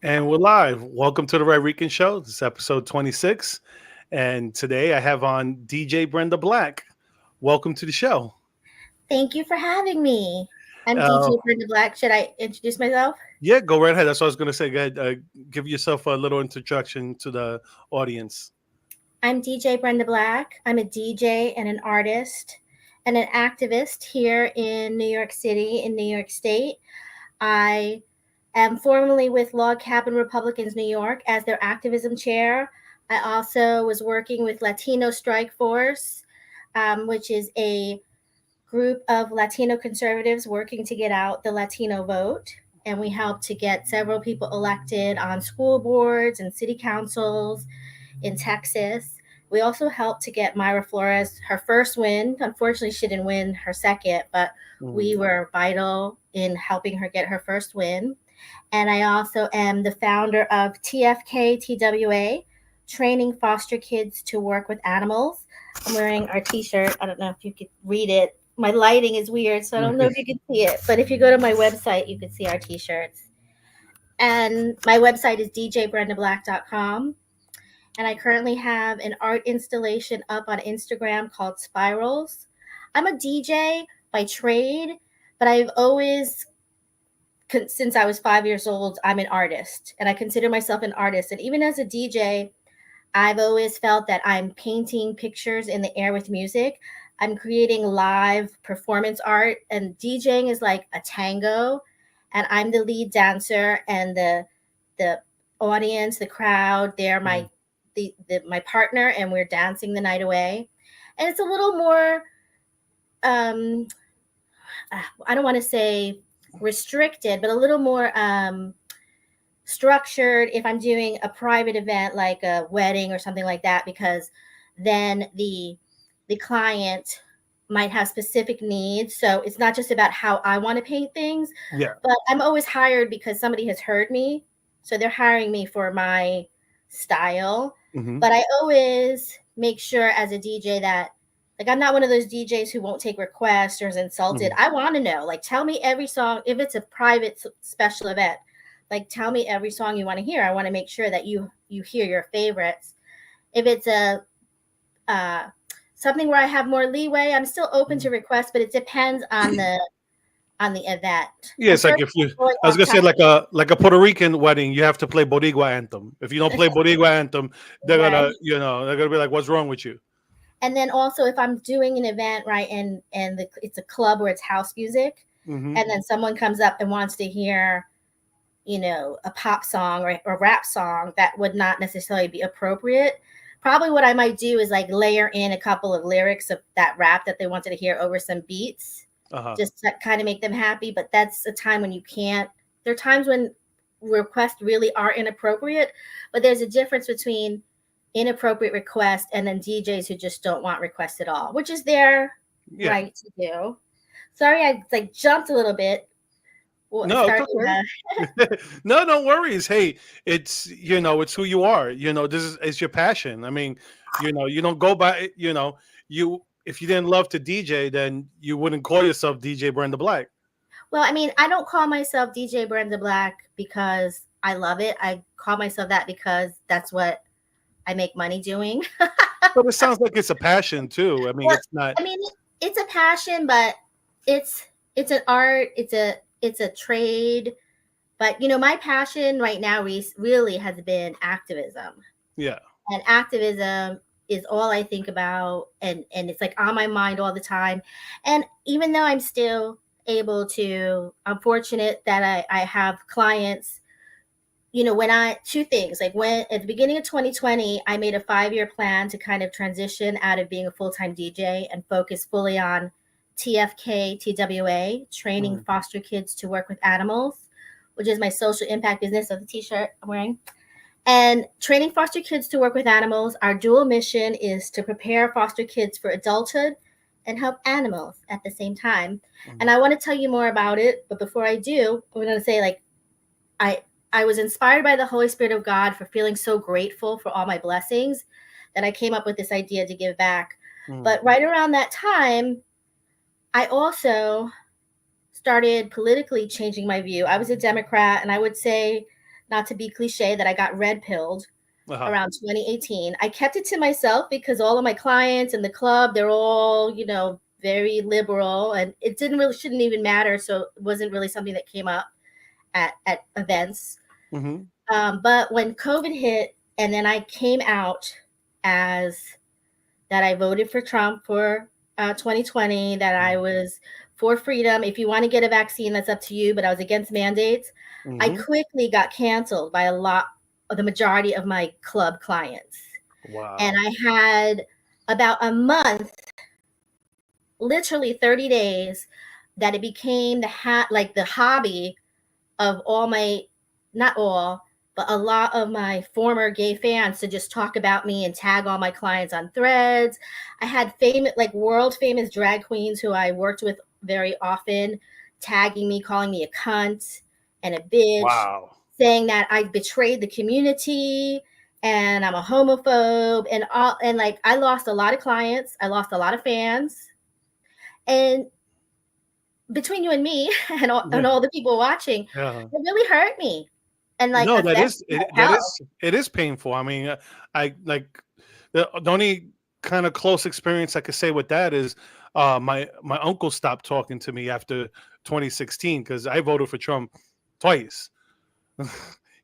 And we're live. Welcome to the Rican Show. This is episode 26. And today I have on DJ Brenda Black. Welcome to the show. Thank you for having me. I'm Uh, DJ Brenda Black. Should I introduce myself? yeah, go right ahead. That's what I was going to say. Go ahead. Give yourself a little introduction to the audience. I'm DJ Brenda Black. I'm a DJ and an artist and an activist here in New York City, in New York State. I am formerly with Log Cabin Republicans New York as their activism chair. I also was working with Latino Strike Force, which is a group of Latino conservatives working to get out the Latino vote. And we helped to get several people elected on school boards and city councils in Texas. We also helped to get Myra Flores her first win. Unfortunately, she didn't win her second, but Mhm. we were vital in helping her get her first win. And I also am the founder of TFK TWA, training foster kids to work with animals. I'm wearing our t shirt. I don't know if you could read it. My lighting is weird, so I don't know if you can see it. But if you go to my website, you can see our t shirts. And my website is djbrendablack.com. And I currently have an art installation up on Instagram called Spirals. I'm a DJ by trade, but I've always since I was 5 years old, I'm an artist and I consider myself an artist. And even as a DJ, I've always felt that I'm painting pictures in the air with music. I'm creating live performance art, and DJing is like a tango, and I'm the lead dancer, and the audience, the crowd, they're Mhm. my partner, and we're dancing the night away. And it's a little more um, I don't want to say restricted, but a little more structured if I'm doing a private event like a wedding or something like that, because then the client might have specific needs. So it's not just about how I want to paint things, Yeah. but I'm always hired because somebody has heard me. So they're hiring me for my style. Hmm. But I always make sure as a DJ that, like, I'm not one of those DJs who won't take requests or is insulted. Hmm. I want to know, like, tell me every song. If it's a private special event, like, tell me every song you want to hear. I want to make sure that you hear your favorites. If it's a uh, something where I have more leeway, I'm still open to requests, but it depends on the event. Yeah, I'm it's sorry like if you, for going I was off gonna say topic. like a Puerto Rican wedding, you have to play Boricua anthem. If you don't play Boricua anthem, they're gonna, Right. they're gonna be like, "What's wrong with you?" And then also if I'm doing an event, right, it's a club where it's house music, Hmm. and then someone comes up and wants to hear, a pop song or rap song that would not necessarily be appropriate. Probably what I might do is like layer in a couple of lyrics of that rap that they wanted to hear over some beats, Uh huh. just to kind of make them happy. But that's a time when you can't. There are times when requests really are inappropriate, but there's a difference between inappropriate requests and then DJs who just don't want requests at all, which is their Yeah. right to do. Sorry, I like jumped a little bit. Well, No, it's start. no, no worries. Hey, it's it's who you are. This is your passion. I mean, you don't go by. You if you didn't love to DJ, then you wouldn't call yourself DJ Brenda Black. Well, I mean, I don't call myself DJ Brenda Black because I love it. I call myself that because that's what I make money doing. But it sounds like it's a passion too. I mean, Well, it's not. I mean, it's a passion, but it's it's an art. It's a trade. But my passion right now really has been activism, Yeah. and activism is all I think about, and it's like on my mind all the time. And even though I'm still able to, I'm fortunate that I have clients. When I two things, like when at the beginning of 2020 I made a 5-year plan to kind of transition out of being a full-time DJ and focus fully on TFK TWA, training Mhm. foster kids to work with animals, which is my social impact business of the t-shirt I'm wearing. And training foster kids to work with animals, our dual mission is to prepare foster kids for adulthood and help animals at the same time. And Mhm. I want to tell you more about it, but before I do, I'm going to say, like, I I was inspired by the Holy Spirit of God for feeling so grateful for all my blessings that I came up with this idea to give back. Mhm. But right around that time, I also started politically changing my view. I was a Democrat, and I would say not to be cliche, that I got red pilled Uh-huh. around 2018. I kept it to myself because all of my clients in the club, they're all, very liberal, and it didn't really shouldn't even matter. So it wasn't really something that came up at events. Hmm. But when COVID hit, and then I came out as that I voted for Trump for 2020, that I was for freedom. If you want to get a vaccine, that's up to you, but I was against mandates. I Hmm. quickly got canceled by a lot of the majority of my club clients. And Wow. I had about a month, literally 30 days, that it became like the hobby of all my, not all, but a lot of my former gay fans to just talk about me and tag all my clients on threads. I had famous, like world famous drag queens who I worked with very often, tagging me, calling me a cunt and a bitch, Wow. saying that I betrayed the community and I'm a homophobe and all. And like, I lost a lot of clients, I lost a lot of fans. And between you and me and Yeah. all the people watching, Yeah. it really hurt me and like No, that affected is my it, that health. is it is painful. I mean, I like the only kind of close experience I could say with that is my uncle stopped talking to me after 2016 because I voted for Trump twice.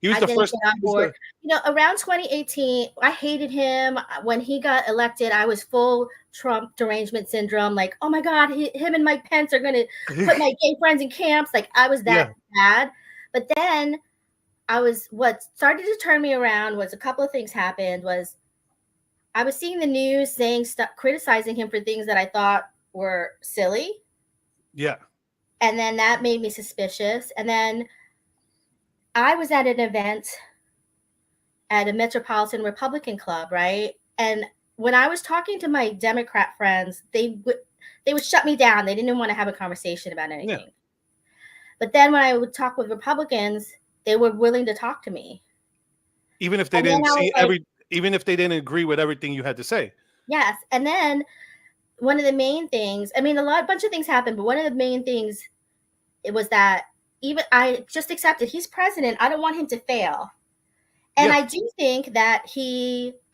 He was I the didn't first. get on He was board. the Around 2018, I hated him. When he got elected, I was full Trump derangement syndrome. Like, oh my God, him and Mike Pence are going to put my gay friends in camps. Like, I was yeah. that bad. But then what started to turn me around was a couple of things happened. Was I was seeing the news saying stuff, criticizing him for things that I thought were silly. Yeah. And then that made me suspicious. And then I was at an event at a Metropolitan Republican club, right? And when I was talking to my Democrat friends, they would shut me down. They didn't even want to have a conversation about Yeah. anything. But then when I would talk with Republicans, they were willing to talk to me. Even if they And then didn't I was see like, even if they didn't agree with everything you had to say. yes. And then one of the main things, I mean, bunch of things happened, but one of the main things it was that even I just accepted he's president. I don't want him to fail. And Yeah. I do think that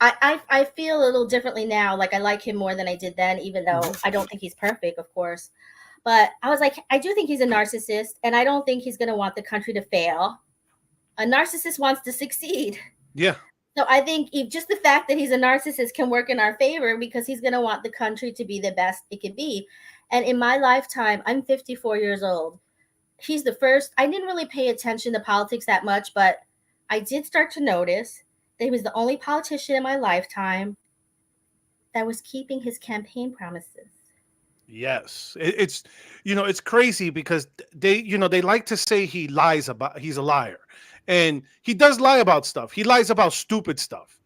I feel a little differently now. Like I like him more than I did then, even though Mhm. I don't think he's perfect, of course. But I was like, I do think he's a narcissist, and I don't think he's going to want the country to fail. A narcissist wants to succeed. Yeah. So I think if just the fact that he's a narcissist can work in our favor because he's going to want the country to be the best it can be. And in my lifetime, I'm 54 years old. He's the first. I didn't really pay attention to politics that much, but I did start to notice that he was the only politician in my lifetime that was keeping his campaign promises. Yes, it's it's crazy because they like to say he's a liar, and he does lie about stuff. He lies about stupid stuff.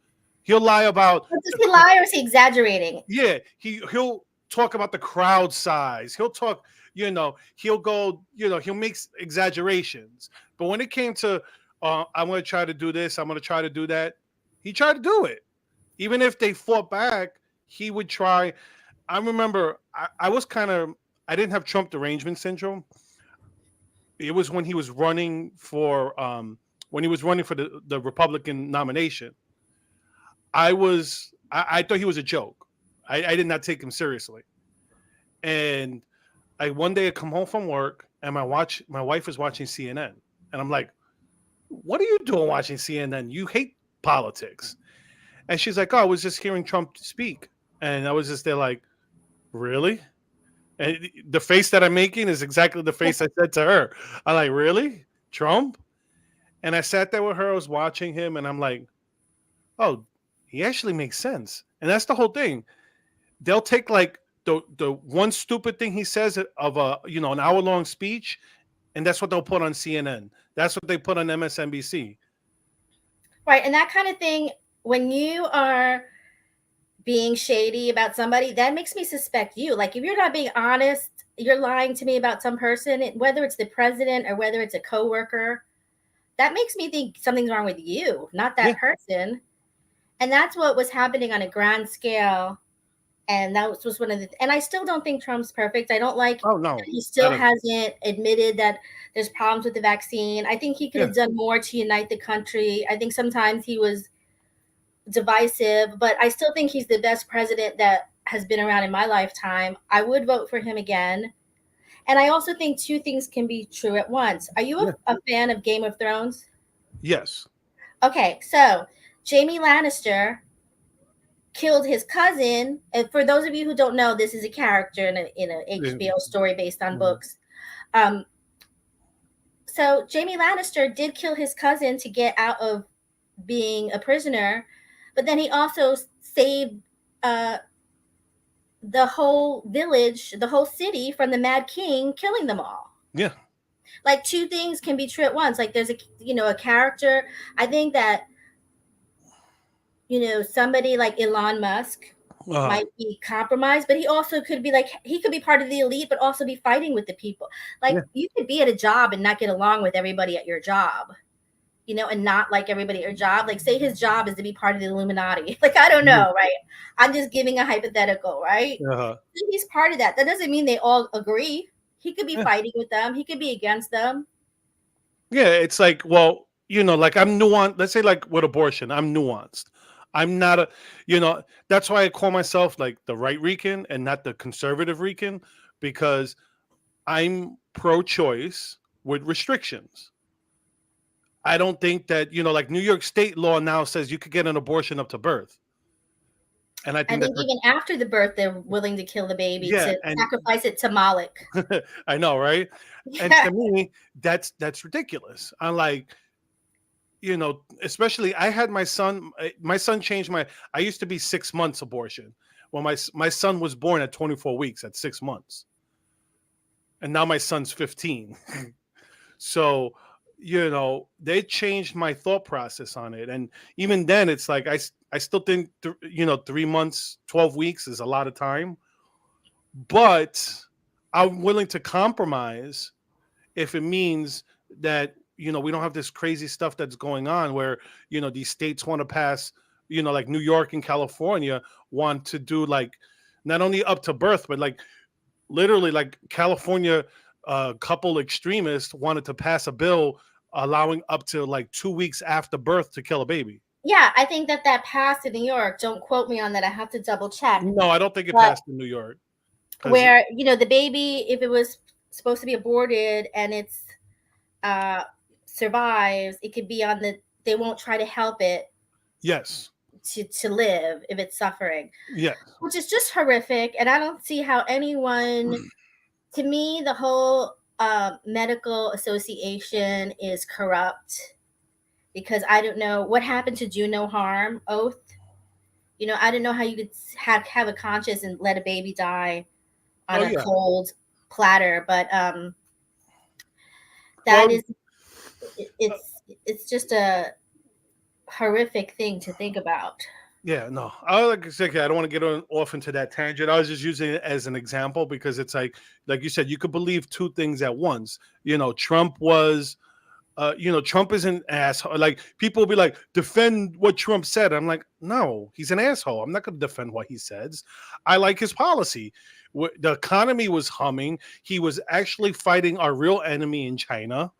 He'll lie about But does the he lie or is he exaggerating? yeah. He'll talk about the crowd size. He'll talk. He'll go. He'll make exaggerations. But when it came to I'm going to try to do this. I'm going to try to do that. He tried to do it. Even if they fought back, he would try. I remember I was kind of I didn't have Trump derangement syndrome. It was when he was running for the Republican nomination. I thought he was a joke. I did not take him seriously. And I one day I come home from work and my wife is watching CNN and I'm like, "What are you doing watching CNN? You hate politics." And she's like, "Oh, I was just hearing Trump speak." And I was just there like, "Really?" And the face that I'm making is exactly the face I said to her. I'm like, really? Trump? And I sat there with her, I was watching him, and I'm like, oh, he actually makes sense. And that's the whole thing. They'll take like the one stupid thing he says of an hour long speech, and that's what they'll put on CNN. That's what they put on MSNBC. Right. And that kind of thing, when you are being shady about somebody, that makes me suspect you. Like if you're not being honest, you're lying to me about some person, whether it's the president or whether it's a coworker. That makes me think something's wrong with you, not Yeah. that person. And that's what was happening on a grand scale And that was one of the. And I still don't think Trump's perfect. I don't like Oh that no, he I still don't. hasn't admitted that there's problems with the vaccine. I think he could Yeah, have done more to unite the country. I think sometimes he was divisive, but I still think he's the best president that has been around in my lifetime. I would vote for him again. And I also think two things can be true at once. Are you yeah, a fan of Game of Thrones? yes. Okay, so Jamie Lannister killed his cousin. And for those of you who don't know, this is a character in a Yeah, HBO story based on mhm. books. Um, so Jamie Lannister did kill his cousin to get out of being a prisoner, but then he also saved uh, the whole village, the whole city from the Mad King killing them all. Yeah. Like two things can be true at once. Like there's a character. I think that somebody like Elon Musk Uh, might be compromised, but he also could be like he could be part of the elite, but also be fighting with the people. Like yeah, you could be at a job and not get along with everybody at your job, and not like everybody at your job. Like say his job is to be part of the Illuminati. Like I don't mhm, know, right? I'm just giving a hypothetical, right? uh, He's part of that. That doesn't mean they all agree. He could be yeah, fighting with them. He could be against them. yeah. It's like, well, like I'm nuanced. Let's say, like with abortion, I'm nuanced. I'm not a, that's why I call myself like the right Rican and not the conservative Rican, because I'm pro-choice with restrictions. I don't think that, like New York state law now says you could get an abortion up to birth. And I I think think that's, even after the birth, they're willing to kill the baby yeah. to And sacrifice it to Moloch. I know, right? And Yeah. to me, that's ridiculous. I'm like, especially I had my son changed I used to be 6 months abortion. Well, my son was born at 24 weeks at 6 months. And now my son's 15. So, they changed my thought process on it. And even then, it's like I still think 3 months, 12 weeks is a lot of time, but I'm willing to compromise if it means that we don't have this crazy stuff that's going on where these states want to pass, like New York and California want to do like not only up to birth, but like literally like California, couple extremists wanted to pass a bill allowing up to like 2 weeks after birth to kill a baby. Yeah, I think that passed in New York. Don't quote me on that. I have to double check. No, I don't think it But passed in New York because where, the baby, if it was supposed to be aborted and it's uh survives, it could be on they won't try to help it yes, to live if it's suffering, yes, which is just horrific. And I don't see how anyone, to me, the whole medical association is corrupt because I don't know what happened to do no harm oath. I don't know how you could have a conscience and let a baby die on oh a yeah. cold platter, but that Well, is it's just a horrific thing to think about. yeah, no. Like I said, I don't want to get off into that tangent. I was just using it as an example because it's like you said, you could believe two things at once. Trump was, Trump is an asshole. Like people will be like, defend what Trump said. I'm like, no, he's an asshole. I'm not going to defend what he says. I like his policy. The economy was humming. He was actually fighting our real enemy in China.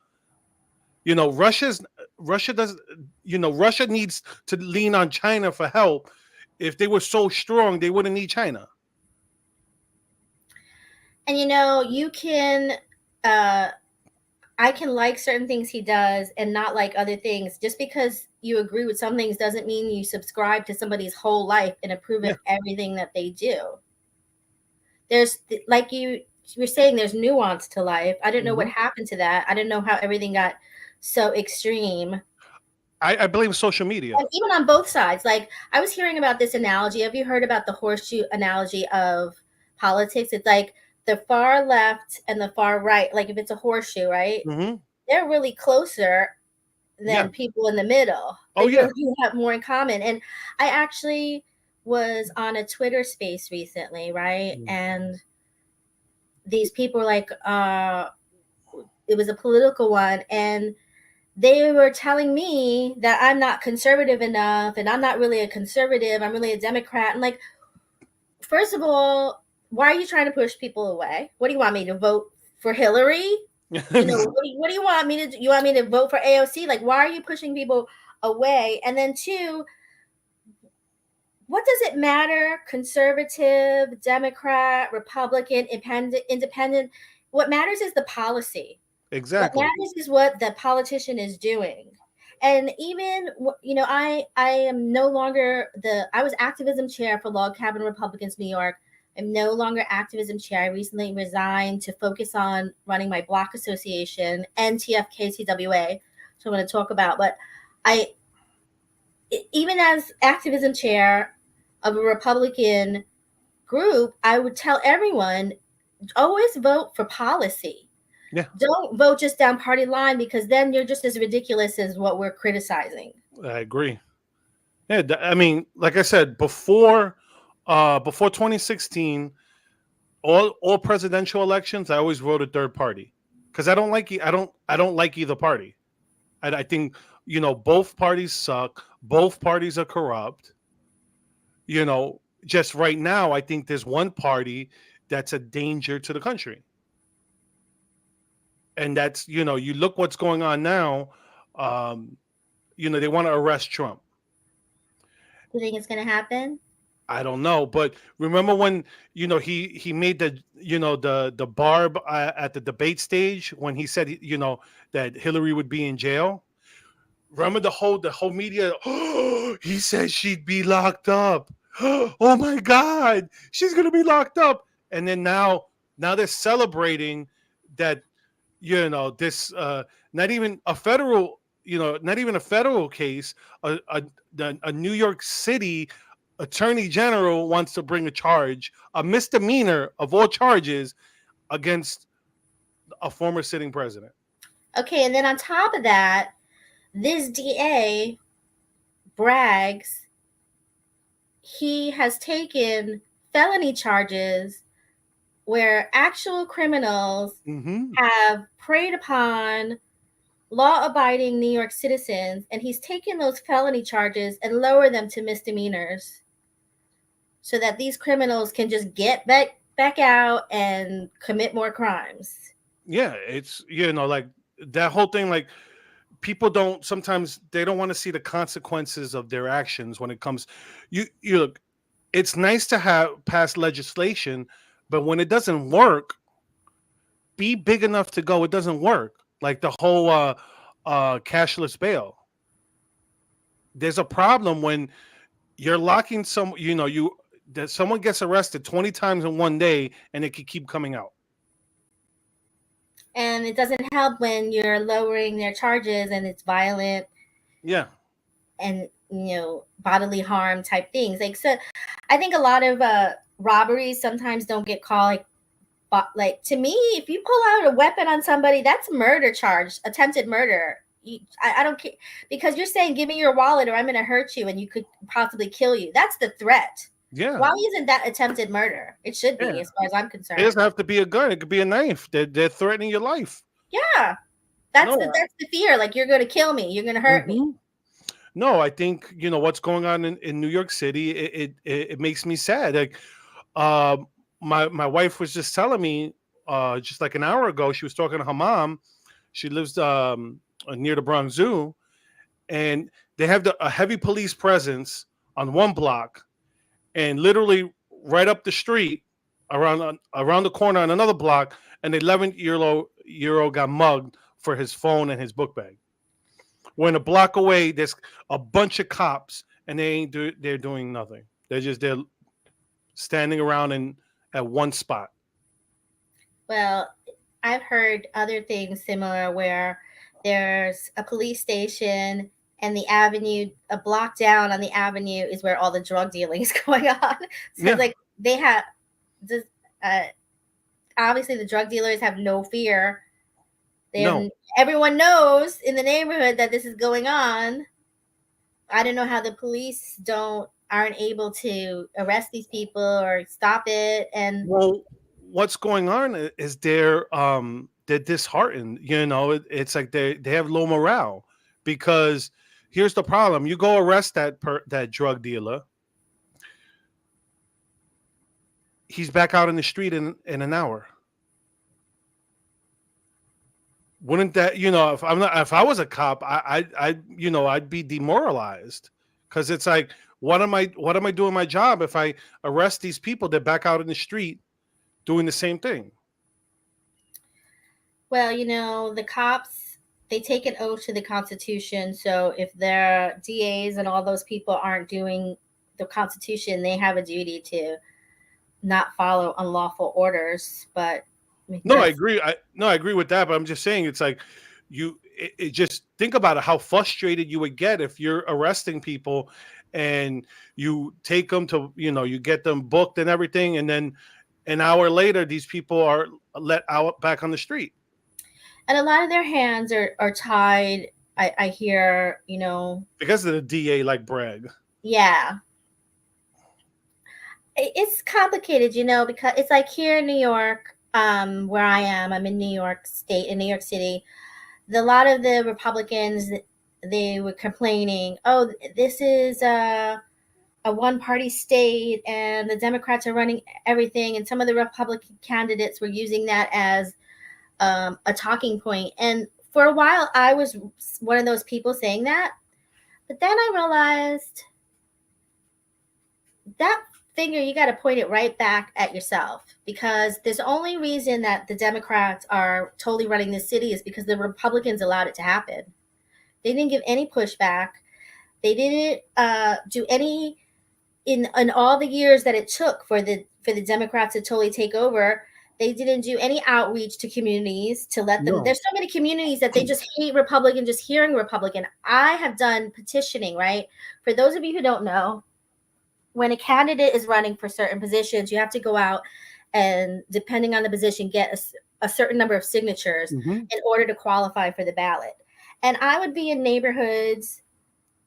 Russia does. Russia needs to lean on China for help. If they were so strong, they wouldn't need China. And you can I can like certain things he does and not like other things. Just because you agree with some things doesn't mean you subscribe to somebody's whole life and approve Yeah. of everything that they do. There's like you were saying, there's nuance to life. I don't know what Mhm. happened to that. I don't know how everything got so extreme. I blame social media. And even on both sides, like I was hearing about this analogy. Have you heard about the horseshoe analogy of politics? It's like the far left and the far right. Like if it's a horseshoe, right? Hmm. They're really closer Yeah. than people in the middle. Oh They yeah. really have more in common. And I actually was on a Twitter space recently, right? Mm. And these people were like, it was a political one, and they were telling me that I'm not conservative enough and I'm not really a conservative. I'm really a Democrat. And like, First of all, why are you trying to push people away? What do you want me to vote for Hillary? What do you want me to do? You want me to vote for AOC? Like, why are you pushing people away? And then two, what does it matter? Conservative, Democrat, Republican, independent. What matters is the policy. What Exactly. matters is what the politician is doing. And even I am no longer I was activism chair for Log Cabin Republicans New York. I'm no longer activism chair. I recently resigned to focus on running my block association and TFKTWA, so I'm going to talk about. But I, even as activism chair of a Republican group, I would tell everyone always vote for policy. Yeah, Don't vote just down party line, because then you're just as ridiculous as what we're criticizing. I agree. Yeah, I mean, like I said before 2016, all presidential elections, I always voted third party because I don't like either party. I think both parties suck. Both parties are corrupt. Just right now, I think there's one party that's a danger to the country, and that's you look what's going on now. Um, they want to arrest Trump. Do you think it's going to happen? I don't know, but remember when he made the barb at the debate stage when he said that Hillary would be in jail. Remember the whole media. Oh, he said she'd be locked up. Oh my God, she's gonna be locked up. And then now they're celebrating that this not even a federal case. A New York City attorney general wants to bring a misdemeanor of all charges against a former sitting president. Okay, and then on top of that, this DA brags he has taken felony charges where actual criminals Mm-hmm. have preyed upon law-abiding New York citizens, and he's taken those felony charges and lower them to misdemeanors so that these criminals can just get back out and commit more crimes. Yeah, it's like that whole thing. Like people don't sometimes they don't want to see the consequences of their actions when it comes. You look. It's nice to have pass legislation, but when it doesn't work, be big enough to go. It doesn't work. Like the whole cashless bail. There's a problem when you're locking that someone gets arrested 20 times in one day and it could keep coming out. And it doesn't help when you're lowering their charges and it's violent Yeah. and bodily harm type things. Like, so I think a lot of robberies sometimes don't get called like to me, if you pull out a weapon on somebody, that's a murder charge, attempted murder. I don't care, because you're saying give me your wallet or I'm going to hurt you and you could possibly kill you. That's the threat. Yeah. Why isn't that attempted murder? It should be, as far as I'm concerned. It doesn't have to be a gun. It could be a knife. They're threatening your life. Yeah. That's the fear. Like, you're going to kill me. You're going to hurt me. No, I think what's going on in New York City. It makes me sad. Like, my wife was just telling me just like an hour ago. She was talking to her mom. She lives near the Bronx Zoo, and they have a heavy police presence on one block, and literally right up the street, around the corner on another block, an 11-year-old got mugged for his phone and his book bag. When a block away, there's a bunch of cops, and they're doing nothing. They're standing around at one spot. Well, I've heard other things similar where there's a police station and the avenue, a block down on the avenue, is where all the drug dealing is going on. So like they have this, obviously the drug dealers have no fear. Everyone knows in the neighborhood that this is going on. I don't know how the police aren't able to arrest these people or stop it. And well, what's going on is they're disheartened. It's like they have low morale, because here's the problem: you go arrest that drug dealer. he's back out in the street in an hour. Wouldn't that, if I'm not, if I was a cop, I'd be demoralized, because it's like, what am I doing my job if I arrest these people? They're back out in the street doing the same thing. Well, the cops, they take an oath to the Constitution. So if their DAs and all those people aren't doing the Constitution, they have a duty to not follow unlawful orders. But I mean, No, I agree. I agree with that, but I'm just saying, it's like, it just think about it, how frustrated you would get if you're arresting people and you take them to, you get them booked and everything, and then an hour later these people are let out back on the street and a lot of their hands are tied. I hear, because of the DA like Bragg. yeah, it's complicated, because it's like here in New York, where I am. I'm in New York State, in New York City. A lot of the Republicans, they were complaining, oh, this is a one party state and the Democrats are running everything. And some of the Republican candidates were using that as a talking point. And for a while, I was one of those people saying that. But then I realized that finger, you got to point it right back at yourself, because there's the only reason that the Democrats are totally running this city is because the Republicans allowed it to happen. They didn't give any pushback. They didn't do any in all the years that it took for the Democrats to totally take over. They didn't do any outreach to communities to let them. No. There's so many communities that they just hate Republican, just hearing Republican. I have done petitioning, right? For those of you who don't know, when a candidate is running for certain positions, you have to go out and, depending on the position, get a certain number of signatures in order to qualify for the ballot. And I would be in neighborhoods,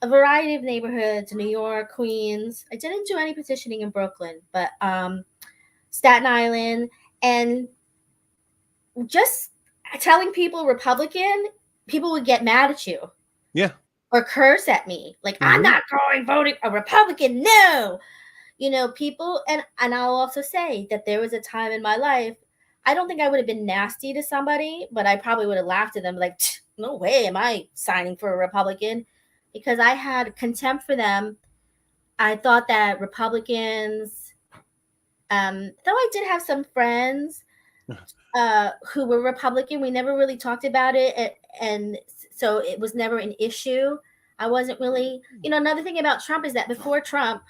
a variety of neighborhoods, New York, Queens. I didn't do any petitioning in Brooklyn, but Staten Island, and just telling people Republican, people would get mad at you. Yeah. Or curse at me. Like, I'm not going voting a Republican. No. People, and I'll also say that there was a time in my life, I don't think I would have been nasty to somebody, but I probably would have laughed at them like, no way am I signing for a Republican, because I had contempt for them. I thought that Republicans, though I did have some friends who were Republican, we never really talked about it, and so it was never an issue. I wasn't really, another thing about Trump is that before Trump,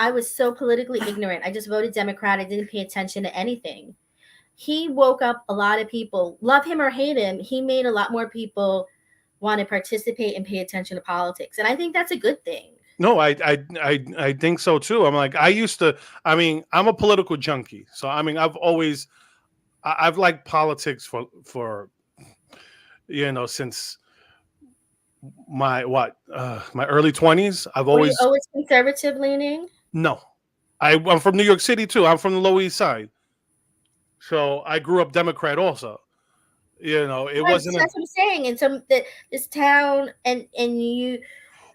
I was so politically ignorant. I just voted Democrat. I didn't pay attention to anything. He woke up a lot of people, love him or hate him. He made a lot more people want to participate and pay attention to politics, and I think that's a good thing. No, I think so too. I'm like, I'm a political junkie. So I've liked politics for since my early 20s. Were you always conservative leaning? No. I'm from New York City too. I'm from the Lower East Side. So I grew up Democrat also. It wasn't. That's what I'm saying. And this town, and you.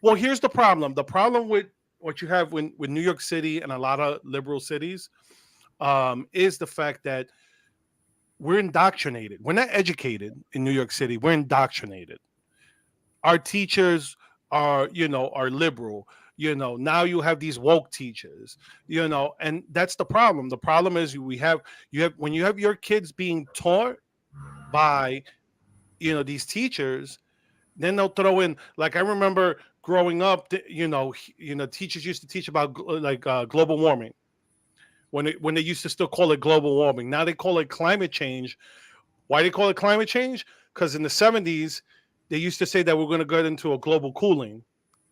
Well, here's the problem. The problem with what you have with New York City and a lot of liberal cities is the fact that we're indoctrinated. We're not educated in New York City. We're indoctrinated. Our teachers are liberal. Now you have these woke teachers. And that's the problem. The problem is when you have your kids being taught by these teachers, then they'll throw in, like, I remember growing up, teachers used to teach about global warming when they used to still call it global warming. Now they call it climate change. Why they call it climate change? Because in the 70s they used to say that we're going to get into a global cooling.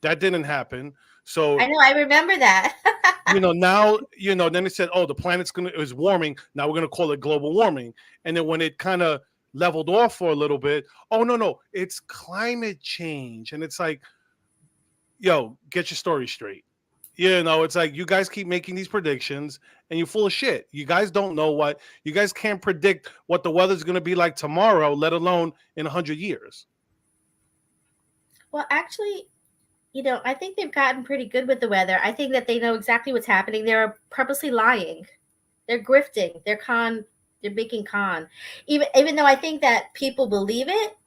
That didn't happen. So I know, I remember that. now then they said, oh, the planet's is warming. Now we're going to call it global warming. And then when it kind of leveled off for a little bit, oh no, it's climate change. And it's like, yo, get your story straight. It's like, you guys keep making these predictions and you're full of shit. You guys don't know you guys can't predict what the weather's going to be like tomorrow, let alone in 100 years. Well, actually, I think they've gotten pretty good with the weather. I think that they know exactly what's happening. They're purposely lying. They're grifting. They're con. They're making con. Even though I think that people believe it,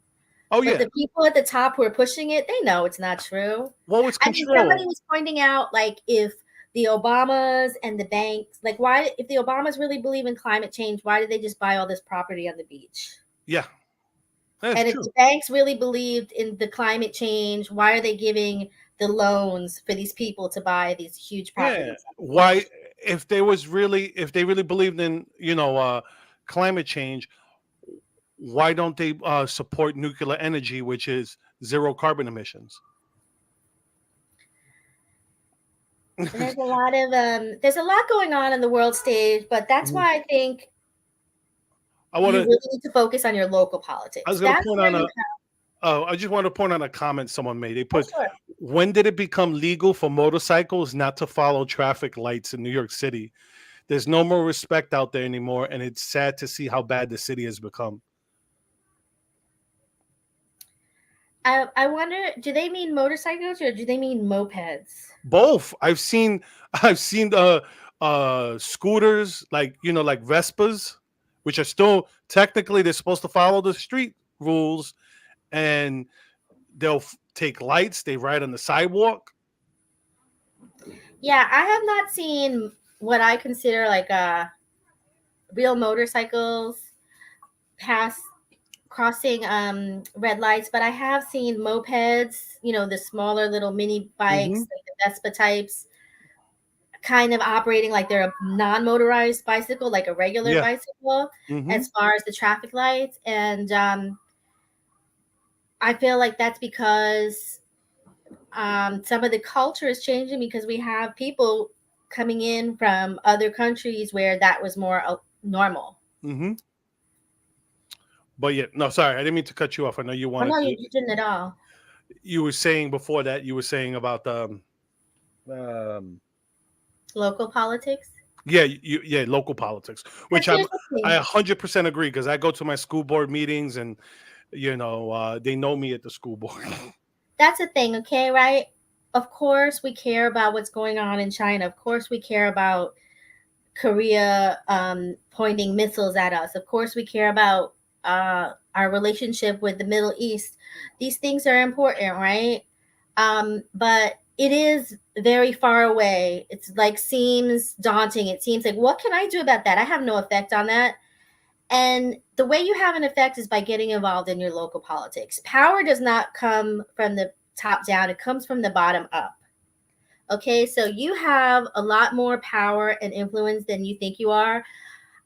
Oh but yeah. the people at the top who are pushing it, they know it's not true. Well, it's I mean, somebody control. was pointing out, like, if the Obamas and the banks, like, why, if the Obamas really believe in climate change, why did they just buy all this property on the beach? Yeah, that's And if true. the banks really believed in the climate change, why are they giving the loans for these people to buy these huge Yeah. properties on the Why, beach? if they really believed in, climate change, why don't they support nuclear energy, which is zero carbon emissions? There's a lot going on in the world stage, but that's Mhm. why I think I want you to. really need to focus on your local I was politics. going to That's point where on you a. have. Oh, I just want to point on a comment someone made. They Oh, put, sure. "When did it become legal for motorcycles not to follow traffic lights in New York City? There's no more respect out there anymore, and it's sad to see how bad the city has become." I wonder, do they mean motorcycles or do they mean mopeds? Both. I've seen the scooters, like, like Vespas, which are still technically they're supposed to follow the street rules, and they'll take lights, they ride on the sidewalk. Yeah, I have not seen what I consider like real motorcycles pass crossing red lights, but I have seen mopeds, the smaller little mini Hmm. bikes, like the Vespa types, kind of operating like they're a non-motorized bicycle, like a regular Yeah. bicycle, Hmm. as far as the traffic lights. And I feel like that's because some of the culture is changing because we have people coming in from other countries where that was more normal. Hmm. But yeah, no, sorry, I didn't mean to cut you off. I know you Oh wanted no, to. you didn't at all. You were saying before that. You were saying about the. Um, Local politics. yeah, yeah, local politics, which Because I'm. here's the I thing. 100% agree, because I go to my school board meetings, and they know me at the school board. That's the thing, okay, right? Of course, we care about what's going on in China. Of course, we care about Korea pointing missiles at us. Of course, we care about our relationship with the Middle East. These things are important, right? But it is very far away. It's like seems daunting. It seems like, what can I do about that? I have no effect on that. And the way you have an effect is by getting involved in your local politics. Power does not come from the top down, it comes from the bottom up. Okay, so you have a lot more power and influence than you think you are.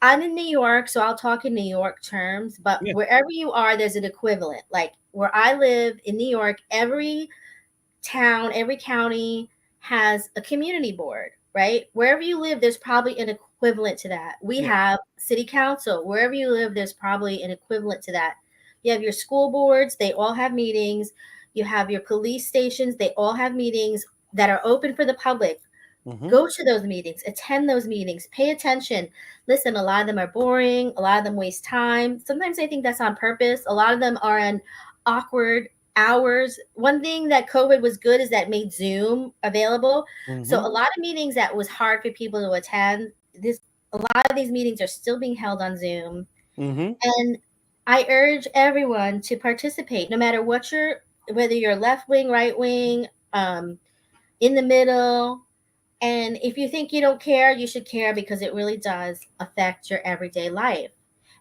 I'm in New York, so I'll talk in New York terms, but Yeah. wherever you are, there's an equivalent. Like where I live in New York, every town, every county has a community board, right? Wherever you live, there's probably an equivalent to that. We Yeah. have city council. Wherever you live, there's probably an equivalent to that. You have your school boards, they all have meetings. You have your police stations, they all have meetings that are open for the public. Hmm. Go to those meetings, attend those meetings, pay attention. Listen, a lot of them are boring, a lot of them waste time. Sometimes I think that's on purpose. A lot of them are in awkward hours. One thing that COVID was good is that made Zoom available. So Hmm. a lot of meetings that was hard for people to attend, this a lot of these meetings are still being held on Zoom. Hmm. And I urge everyone to participate, no matter whether you're left wing, right wing, in the middle, and if you think you don't care, you should care because it really does affect your everyday life.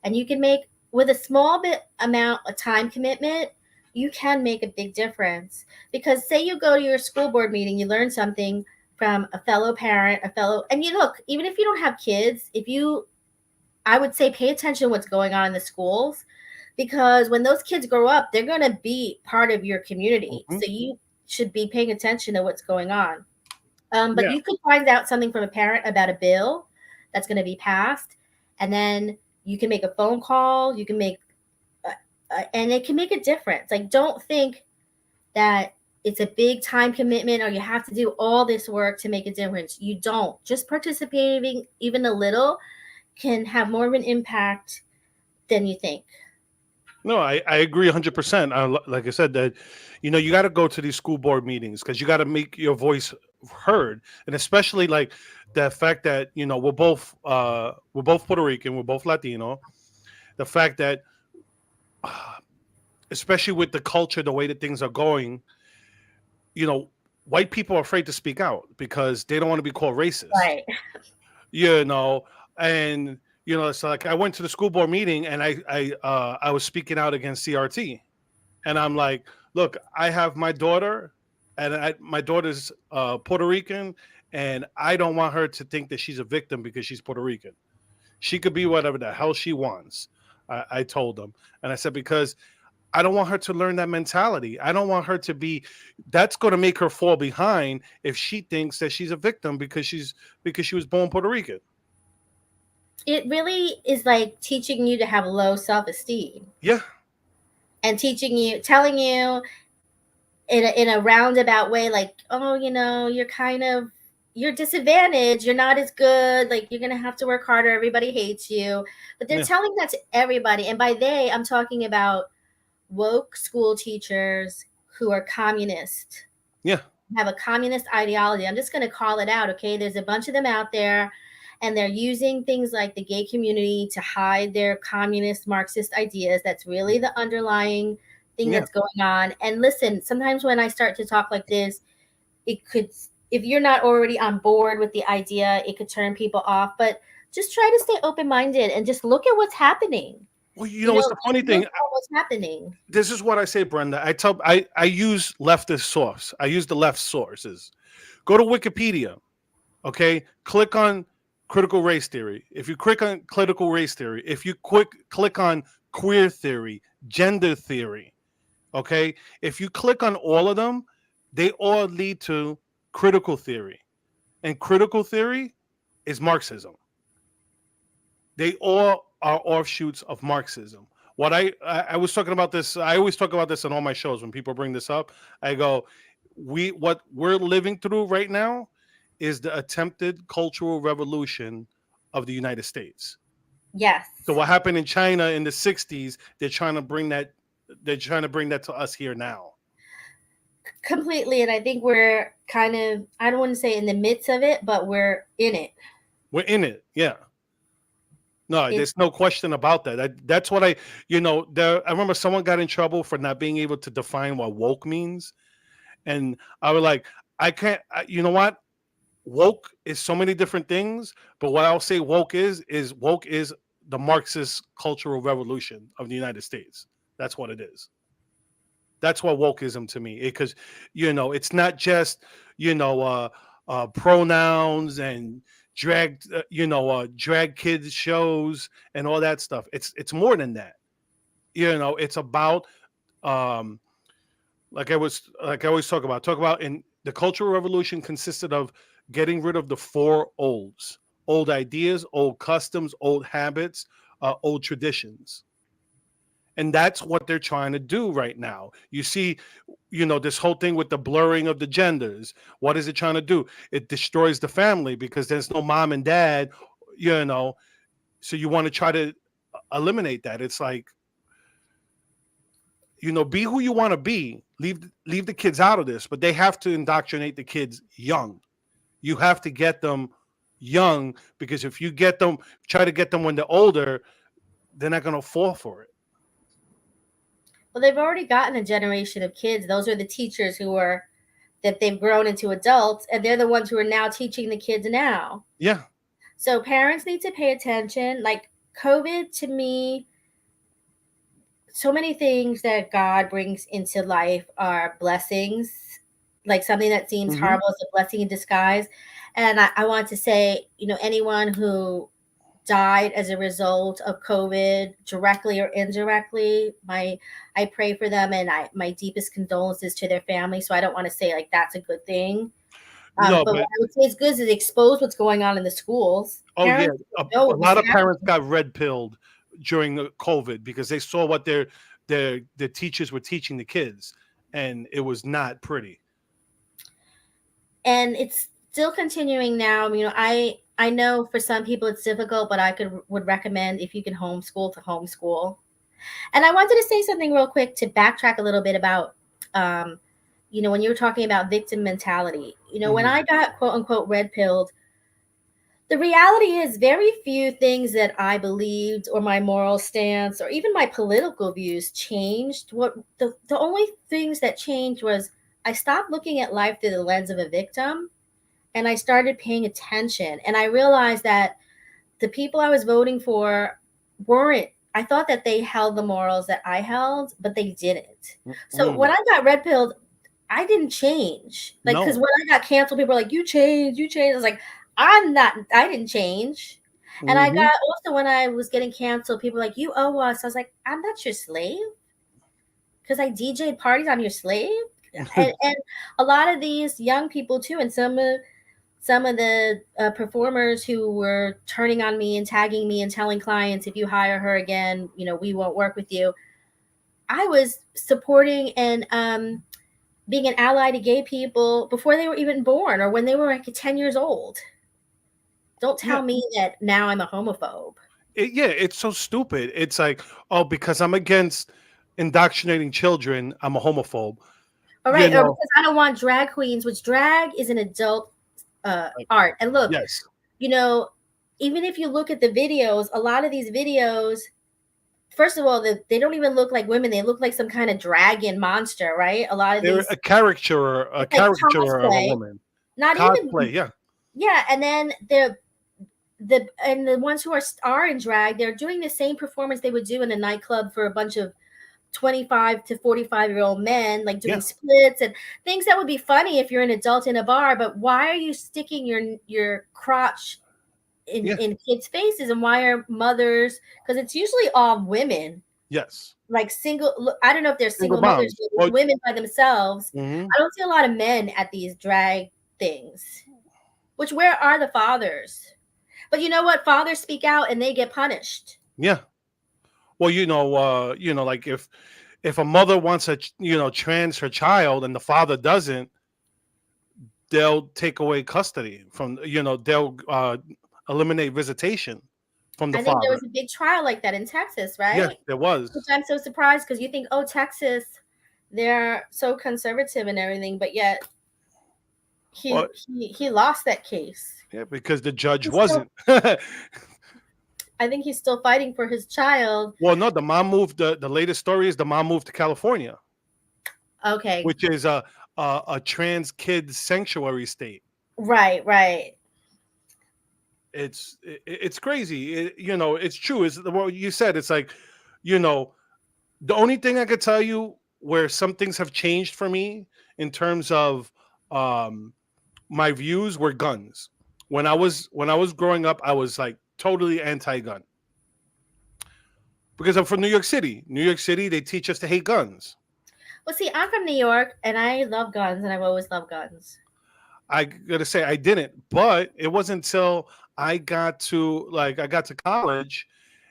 And you can make, with a small bit amount of time commitment, you can make a big difference. Because say you go to your school board meeting, you learn something from a fellow parent, and you look, even if you don't have kids, I would say pay attention to what's going on in the schools, because when those kids grow up, they're going to be part of your community. Hmm. So you should be paying attention to what's going on. But Yeah. you could find out something from a parent about a bill that's going to be passed, and then you can make a phone call. You can make, and it can make a difference. Like, don't think that it's a big time commitment or you have to do all this work to make a difference. You don't. Just participating even a little can have more of an impact than you think. No, I agree 100%. Like I said, that you got to go to these school board meetings, because you got to make your voice heard, and especially like the fact that we're both Puerto Rican, we're both Latino. The fact that uh, especially with the culture, the way that things are going, you know, white people are afraid to speak out because they don't want to be called racist. Right. You know, and it's like I went to the school board meeting and I was speaking out against CRT, and I'm like, look, I have my daughter, and my daughter's Puerto Rican, and I don't want her to think that she's a victim because she's Puerto Rican. She could be whatever the hell she wants. I told them, and I said because I don't want her to learn that mentality. I don't want her to be. That's going to make her fall behind if she thinks that she's a victim because she was born Puerto Rican. It really is like teaching you to have low self-esteem, Yeah, and telling you in a roundabout way, like, oh, you're disadvantaged, you're not as good, like you're gonna have to work harder, everybody hates you. But they're yeah, telling that to everybody, and by they, I'm talking about woke school teachers who are communist, yeah, have a communist ideology. I'm just going to call it out, okay? There's a bunch of them out there, and they're using things like the gay community to hide their communist Marxist ideas. That's really the underlying thing yeah. that's going on. And listen, sometimes when I start to talk like this, it could, if you're not already on board with the idea, it could turn people off. But just try to stay open minded and just look at what's happening. Well, it's the Just funny look thing. at what's happening. This is what I say, Brenda. I use leftist source. I use the left sources. Go to Wikipedia. Okay, click on critical race theory. If you click on critical race theory, if you click on queer theory, gender theory, okay, if you click on all of them, they all lead to critical theory, and critical theory is Marxism. They all are offshoots of Marxism. I was talking about this. I always talk about this on all my shows when people bring this up. I go, what we're living through right now is the attempted cultural revolution of the United States. Yes. So what happened in China in the '60s, they're trying to bring that. They're trying to bring that to us here now. Completely. And I think we're kind of, I don't want to say in the midst of it, but we're in it. We're in it. Yeah. No, It's there's no question about that. That's what I remember someone got in trouble for not being able to define what woke means. And I was like, I can't, you know what? Woke is so many different things, but what I'll say woke is the Marxist cultural revolution of the United States. That's what it is. That's what wokeism to me, because it's not just pronouns and drag kids shows and all that stuff. It's more than that. It's about um, like I always talk about in the cultural revolution consisted of getting rid of the four olds: old ideas, old customs, old habits, old traditions. And that's what they're trying to do right now. You see, this whole thing with the blurring of the genders. What is it trying to do? It destroys the family because there's no mom and dad, you know. So you want to try to eliminate that. It's like, be who you want to be. Leave the kids out of this, but they have to indoctrinate the kids young. You have to get them young, because if you try to get them when they're older, they're not going to fall for it. well, they've already gotten a generation of kids. Those are the teachers that they've grown into adults, and they're the ones who are now teaching the kids now. Yeah. So parents need to pay attention. Like COVID to me, so many things that God brings into life are blessings. Like something that seems Mm-hmm. horrible is a blessing in disguise. And I want to say, anyone who died as a result of COVID, directly or indirectly, I pray for them, and my deepest condolences to their family. So I don't want to say like that's a good thing. No, But what but I would say is good is it expose what's going on in the schools. oh yeah, Parents a, know a what was lot of happening. parents got red pilled during COVID because they saw what their teachers were teaching the kids, and it was not pretty. And it's still continuing now. I know for some people it's difficult, but would recommend, if you can homeschool, to homeschool. And I wanted to say something real quick to backtrack a little bit about, um, when you were talking about victim mentality, when Hmm. I got quote unquote red pilled, the reality is very few things that I believed or my moral stance or even my political views changed. What the only things that changed was I stopped looking at life through the lens of a victim and I started paying attention, and I realized that the people I was voting for weren't. I thought that they held the morals that I held, but they didn't. So when Mm. I got red pilled, I didn't change. Like, because No. when I got canceled, people were like, "You changed, you changed." I was like, "I'm not. I didn't change." And I Hmm. got also when I was getting canceled, people were like, "You owe us." I was like, "I'm not your slave because I DJ'd parties. I'm your slave." And a lot of these young people too, and some of the performers who were turning on me and tagging me and telling clients, if you hire her again, we won't work with you. I was supporting and being an ally to gay people before they were even born or when they were like 10 years old. Don't Yeah. tell me that now I'm a homophobe. Yeah, it's so stupid. It's like, oh, because I'm against indoctrinating children, I'm a homophobe. All You right. Or know, because I don't want drag queens, which drag is an adult art. And look, yes, you know, even if you look at the videos, a lot of these videos, first of all, they don't even look like women. They look like some kind of dragon monster, right? A lot of they're these, a it's like caricature of a cosplay, woman. not even, Cosplay, yeah, yeah. And then the ones who are in drag, they're doing the same performance they would do in a nightclub for a bunch of 25 to 45-year-old men, like doing yeah, splits and things that would be funny if you're an adult in a bar. But why are you sticking your crotch yeah, in kids' faces, and why are mothers? Because it's usually all women, yes. like single. I don't know if they're Single single mothers, moms. but Well, it's women by themselves. mhm, I don't see a lot of men at these drag things. Which where are the fathers? But you know what? Fathers speak out and they get punished. yeah. Well, like if a mother wants trans her child and the father doesn't, they'll take away custody from they'll eliminate visitation from the I think there father. was a big trial like that in Texas, Yes, right? there Which was. I'm so surprised because you think, oh, Texas, they're so conservative and everything, but yet Well, he lost that case. yeah, because the judge He's still, wasn't. I think he's still fighting for his child. Well, no, the mom moved. The latest story is the mom moved to California, Okay, which is a trans kid sanctuary state. right, right. It's crazy. It's true. Is what you said. It's like, you know, the only thing I could tell you where some things have changed for me in terms of um, my views were guns. When I was growing up, I was like totally anti-gun because I'm from New York City. New York City, they teach us to hate guns. Well, see, I'm from New York and I love guns and I've always loved guns. I gotta say I didn't, but it wasn't until I got to college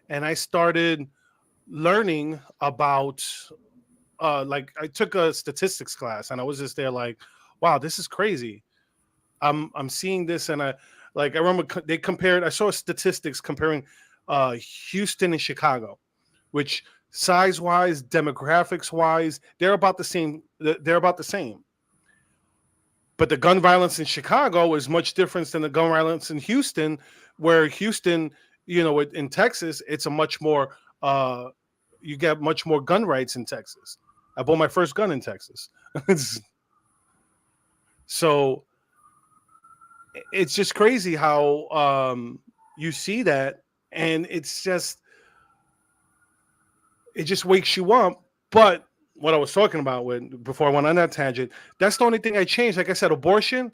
and I started learning about like I took a statistics class and I was just there like, wow, this is crazy. I'm seeing this and I remember they compared. I saw statistics comparing Houston and Chicago, which size wise, demographics wise, they're about the same. They're about the same. But the gun violence in Chicago is much different than the gun violence in Houston, where Houston, in Texas, it's a much more you get much more gun rights in Texas. I bought my first gun in Texas. So it's just crazy how you see that, and it just wakes you up. But what I was talking about before I went on that tangent, that's the only thing I changed. Like I said, abortion,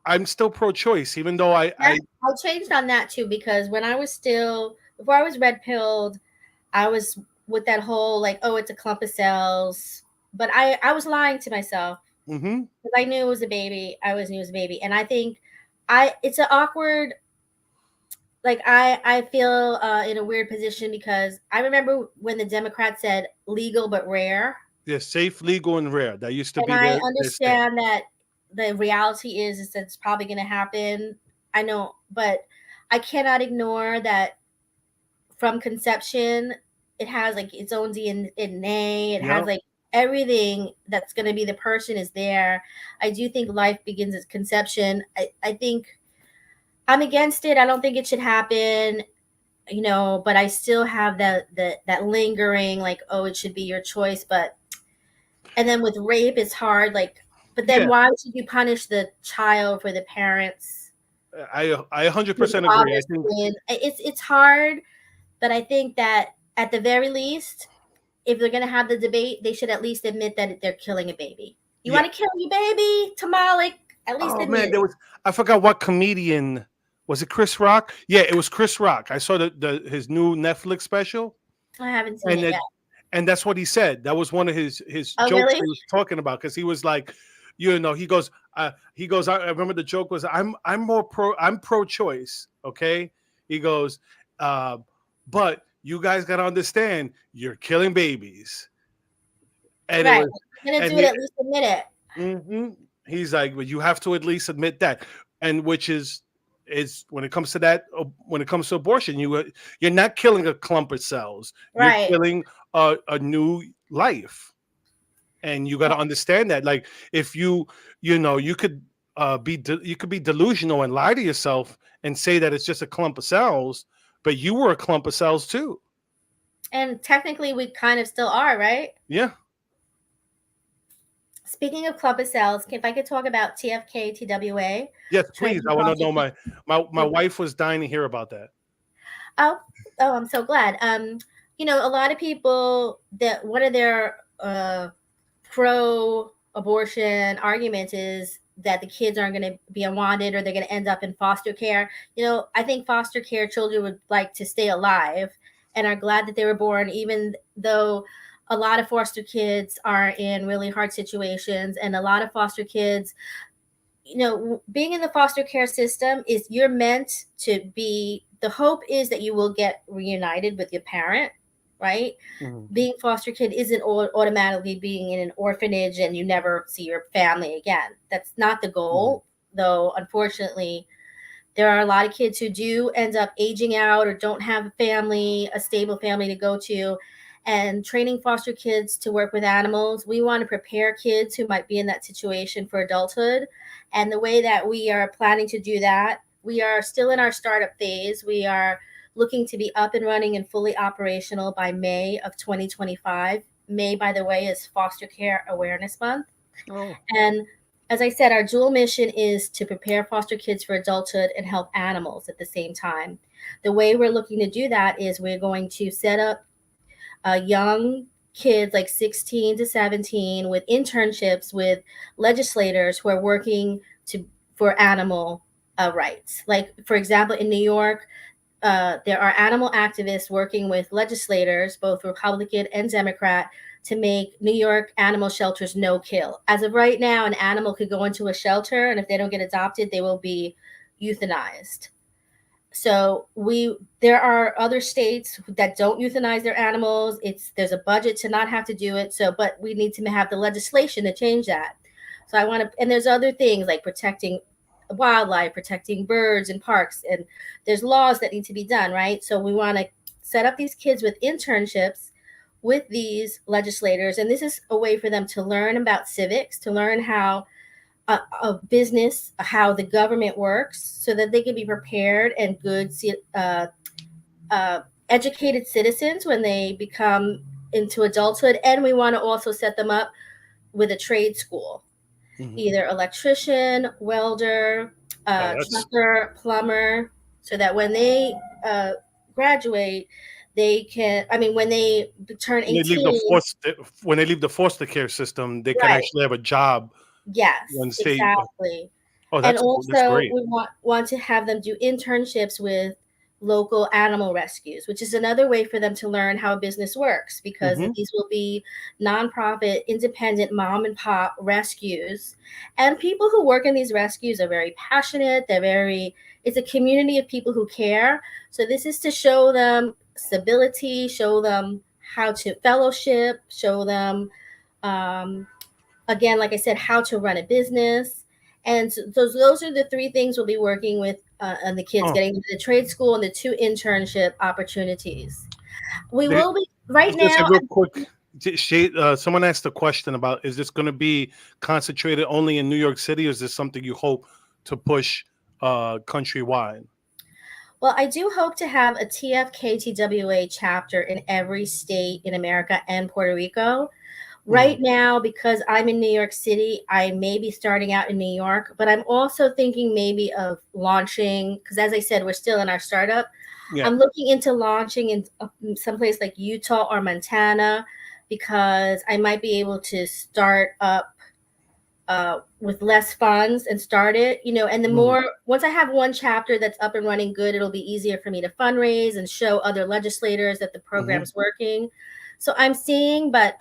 I'm still pro-choice, even though I I changed on that too because when I was still before I was red pilled, I was with that whole like, oh, it's a clump of cells. But I was lying to myself hmm because I knew it was a baby. I was knew it was a baby, and I think I it's an awkward. Like I feel in a weird position because I remember when the Democrats said legal but rare, they're safe, legal, and rare. That used to and be I their stand. understand that the reality is that it's probably going to happen. I know, but I cannot ignore that from conception, it has like its own DNA. It has Yeah, like everything that's going to be the person is there. I do think life begins at conception. I think I'm against it. I don't think it should happen, but I still have that lingering, like, oh, it should be your choice. But and then with rape, it's hard. Like, but then Yeah, why should you punish the child for the parents? I The 100% agree. I father's think sin? It's hard, but I think that at the very least, if they're gonna have the debate, they should at least admit that they're killing a baby. You yeah. want to kill your baby, Tamalik? At least Oh admit man, there it. was I forgot what comedian was it. Chris Rock? Yeah, it was Chris Rock. I saw the his new Netflix special, I haven't seen and it yet. and that's what he said. That was one of his Oh, jokes really? he was talking about because he was like, he goes. I remember the joke was, I'm pro choice. Okay, he goes, uh, but you guys got to understand, you're killing babies, and it Right. was, If you're gonna and do it, at least admit it. hmm he's like, but you have to at least admit that, and which is when it comes to that, when it comes to abortion, you're not killing a clump of cells, you're Right. killing a new life, and you got to understand that. Like, if you could you could be delusional and lie to yourself and say that it's just a clump of cells, but you were a clump of cells too. And technically, we kind of still are, right? Yeah. Speaking of club of cells, if I could talk about TFK, TWA, Yes, please. training I want to foster know. kids. My wife was dying to hear about that. Oh, oh, I'm so glad. A lot of people that one of their pro abortion arguments is that the kids aren't going to be unwanted or they're going to end up in foster care. I think foster care children would like to stay alive and are glad that they were born, even though a lot of foster kids are in really hard situations, and a lot of foster kids, being in the foster care system is you're meant to be, the hope is that you will get reunited with your parent, right? Mhm. Being foster kid isn't automatically being in an orphanage and you never see your family again. That's not the Mhm. goal, though. Unfortunately, there are a lot of kids who do end up aging out or don't have a stable family to go to. And training foster kids to work with animals, we want to prepare kids who might be in that situation for adulthood. And the way that we are planning to do that, we are still in our startup phase. We are looking to be up and running and fully operational by May of 2025. May, by the way, is Foster Care Awareness Month. Oh. And as I said, our dual mission is to prepare foster kids for adulthood and help animals at the same time. The way we're looking to do that is we're going to set up young kids like 16 to 17 with internships with legislators who are working for animal rights. Like, for example, in New York, there are animal activists working with legislators, both Republican and Democrat, to make New York animal shelters no kill. As of right now, an animal could go into a shelter, and if they don't get adopted, they will be euthanized. So there are other states that don't euthanize their animals. There's a budget to not have to do it. So, but we need to have the legislation to change that. So I want to, and there's other things like protecting wildlife, protecting birds in parks, and there's laws that need to be done, right? So we want to set up these kids with internships with these legislators, and this is a way for them to learn about civics, to learn how a business, how the government works, so that they can be prepared and good, educated citizens when they become into adulthood. And we want to also set them up with a trade school, Mhm. either electrician, welder, Oh, that's trucker, plumber, so that when they uh, graduate, they can. I mean, when they turn when they leave 18, the foster care system, they can right? actually have a job Yes, once they. exactly. Oh, And that's cool. That's also, great. we want to have them do internships with local animal rescues, which is another way for them to learn how a business works, because Hmm. these will be nonprofit, independent, mom and pop rescues. And people who work in these rescues are very passionate. It's a community of people who care. So this is to show them stability, show them how to fellowship, show them, um, again, like I said, how to run a business. And so those are the three things we'll be working with on the kids Oh, getting into the trade school and the two internship opportunities. We they, will be right just a now. real quick. Someone asked a question about, is this going to be concentrated only in New York City, or is this something you hope to push countrywide? Well, I do hope to have a TFKTWA chapter in every state in America and Puerto Rico. Mm, Right now, because I'm in New York City, I may be starting out in New York, but I'm also thinking maybe of launching, because as I said, we're still in our startup. yeah. I'm looking into launching in someplace like Utah or Montana because I might be able to start up with less funds and start it, and the Mm, more, once I have one chapter that's up and running good, it'll be easier for me to fundraise and show other legislators that the hmm. program's working. So I'm seeing, but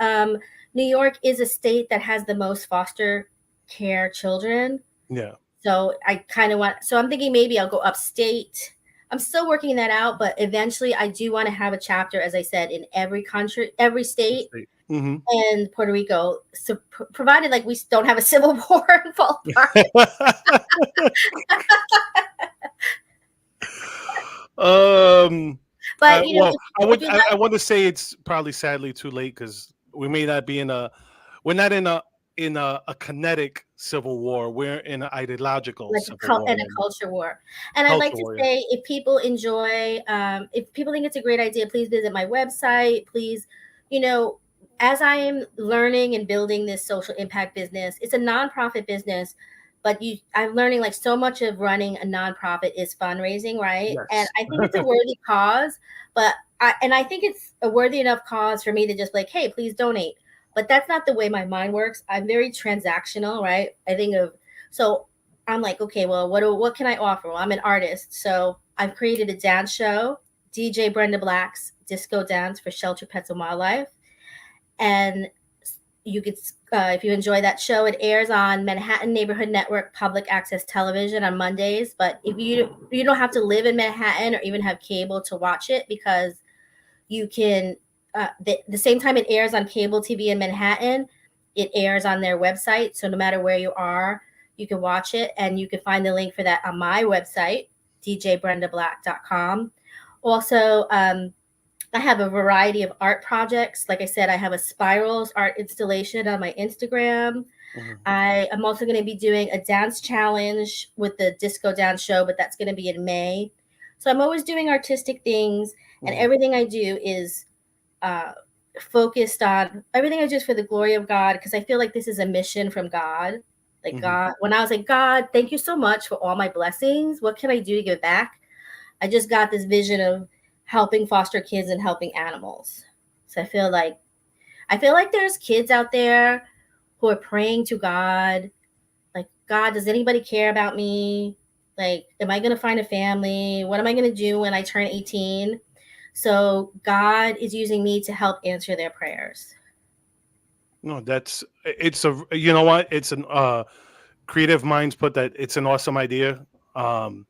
New York is a state that has the most foster care children. Yeah. So I kind of want, so I'm thinking maybe I'll go upstate. I'm still working that out, but eventually I do want to have a chapter, as I said, in every country, every state, Hmm. and Puerto Rico, so provided like we don't have a civil war and fall apart. um. But Well, if you I like, want to say it's probably sadly too late because we may not be in a. We're not in a kinetic civil war. We're in an ideological like civil war and a right now. culture war. And I'd like Culture to war. Yeah. say, if people enjoy, if people think it's a great idea, please visit my website. Please, you know, as I am learning and building this social impact business, it's a nonprofit business, but I'm learning like so much of running a nonprofit is fundraising, right? And Yes. I think it's a worthy cause, but I think it's a worthy enough cause for me to just like, hey, please donate. But that's not the way my mind works. I'm very transactional, right? I think of so I'm like, okay, well, what can I offer? Well, I'm an artist, so I've created a dance show, DJ Brenda Black's Disco Dance for Shelter Pets and Wildlife, and you could, if you enjoy that show, it airs on Manhattan Neighborhood Network public access television on Mondays. But if you don't have to live in Manhattan or even have cable to watch it, because you can the same time it airs on cable TV in Manhattan, it airs on their website. So no matter where you are, you can watch it, and you can find the link for that on my website, djbrendablack.com. Also, I have a variety of art projects. Like I said, I have a spirals art installation on my Instagram. Mhm. I am also going to be doing a dance challenge with the disco dance show, but that's going to be in May. So I'm always doing artistic things, and Mhm. everything I do is uh, focused on, everything I do is for the glory of God, because I feel like this is a mission from God. Like Mhm. God, when I was like, God, thank you so much for all my blessings. What can I do to give back? I just got this vision of helping foster kids and helping animals. So I feel like there's kids out there who are praying to God, like, God, does anybody care about me? Like, am I going to find a family? What am I going to do when I turn 18? So God is using me to help answer their prayers. No, it's a, you know what? It's an creative minds put that it's an awesome idea. Um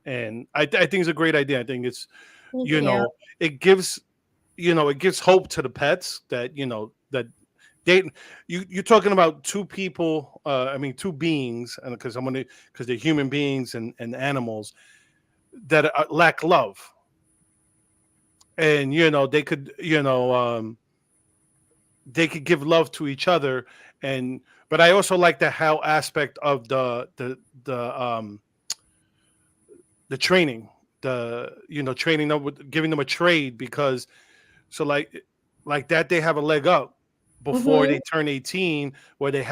and I think it's a great idea. I think it's, Thank you you. know, it gives, it gives hope to the pets that, that they, you're talking about two people, I mean two beings, and because they're human beings and animals that lack love. And they could, they could give love to each other. And but I also like the how aspect of the training, training them with giving them a trade, because so like that they have a leg up before Hmm. they turn 18, where they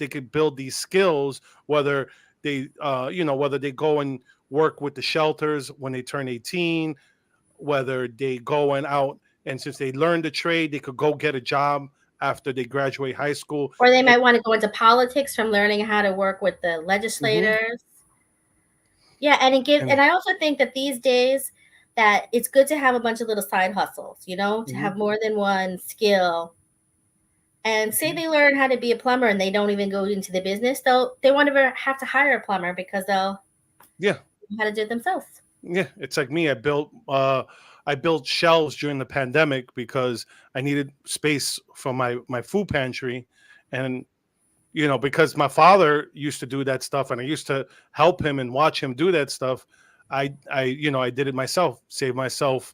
could build these skills, whether whether they go and work with the shelters when they turn 18, whether they going out, and since they learned the trade, they could go get a job after they graduate high school. Or they And, might want to go into politics from learning how to work with the mhm, legislators. Yeah, and and and I also think that these days that it's good to have a bunch of little side hustles, to mhm, have more than one skill. And say mhm. they learn how to be a plumber and they don't even go into the business, they won't ever have to hire a plumber because they'll Yeah. know how to do it themselves. Yeah, it's like me. I built shelves during the pandemic because I needed space for my food pantry, and because my father used to do that stuff, and I used to help him and watch him do that stuff. I did it myself, save myself,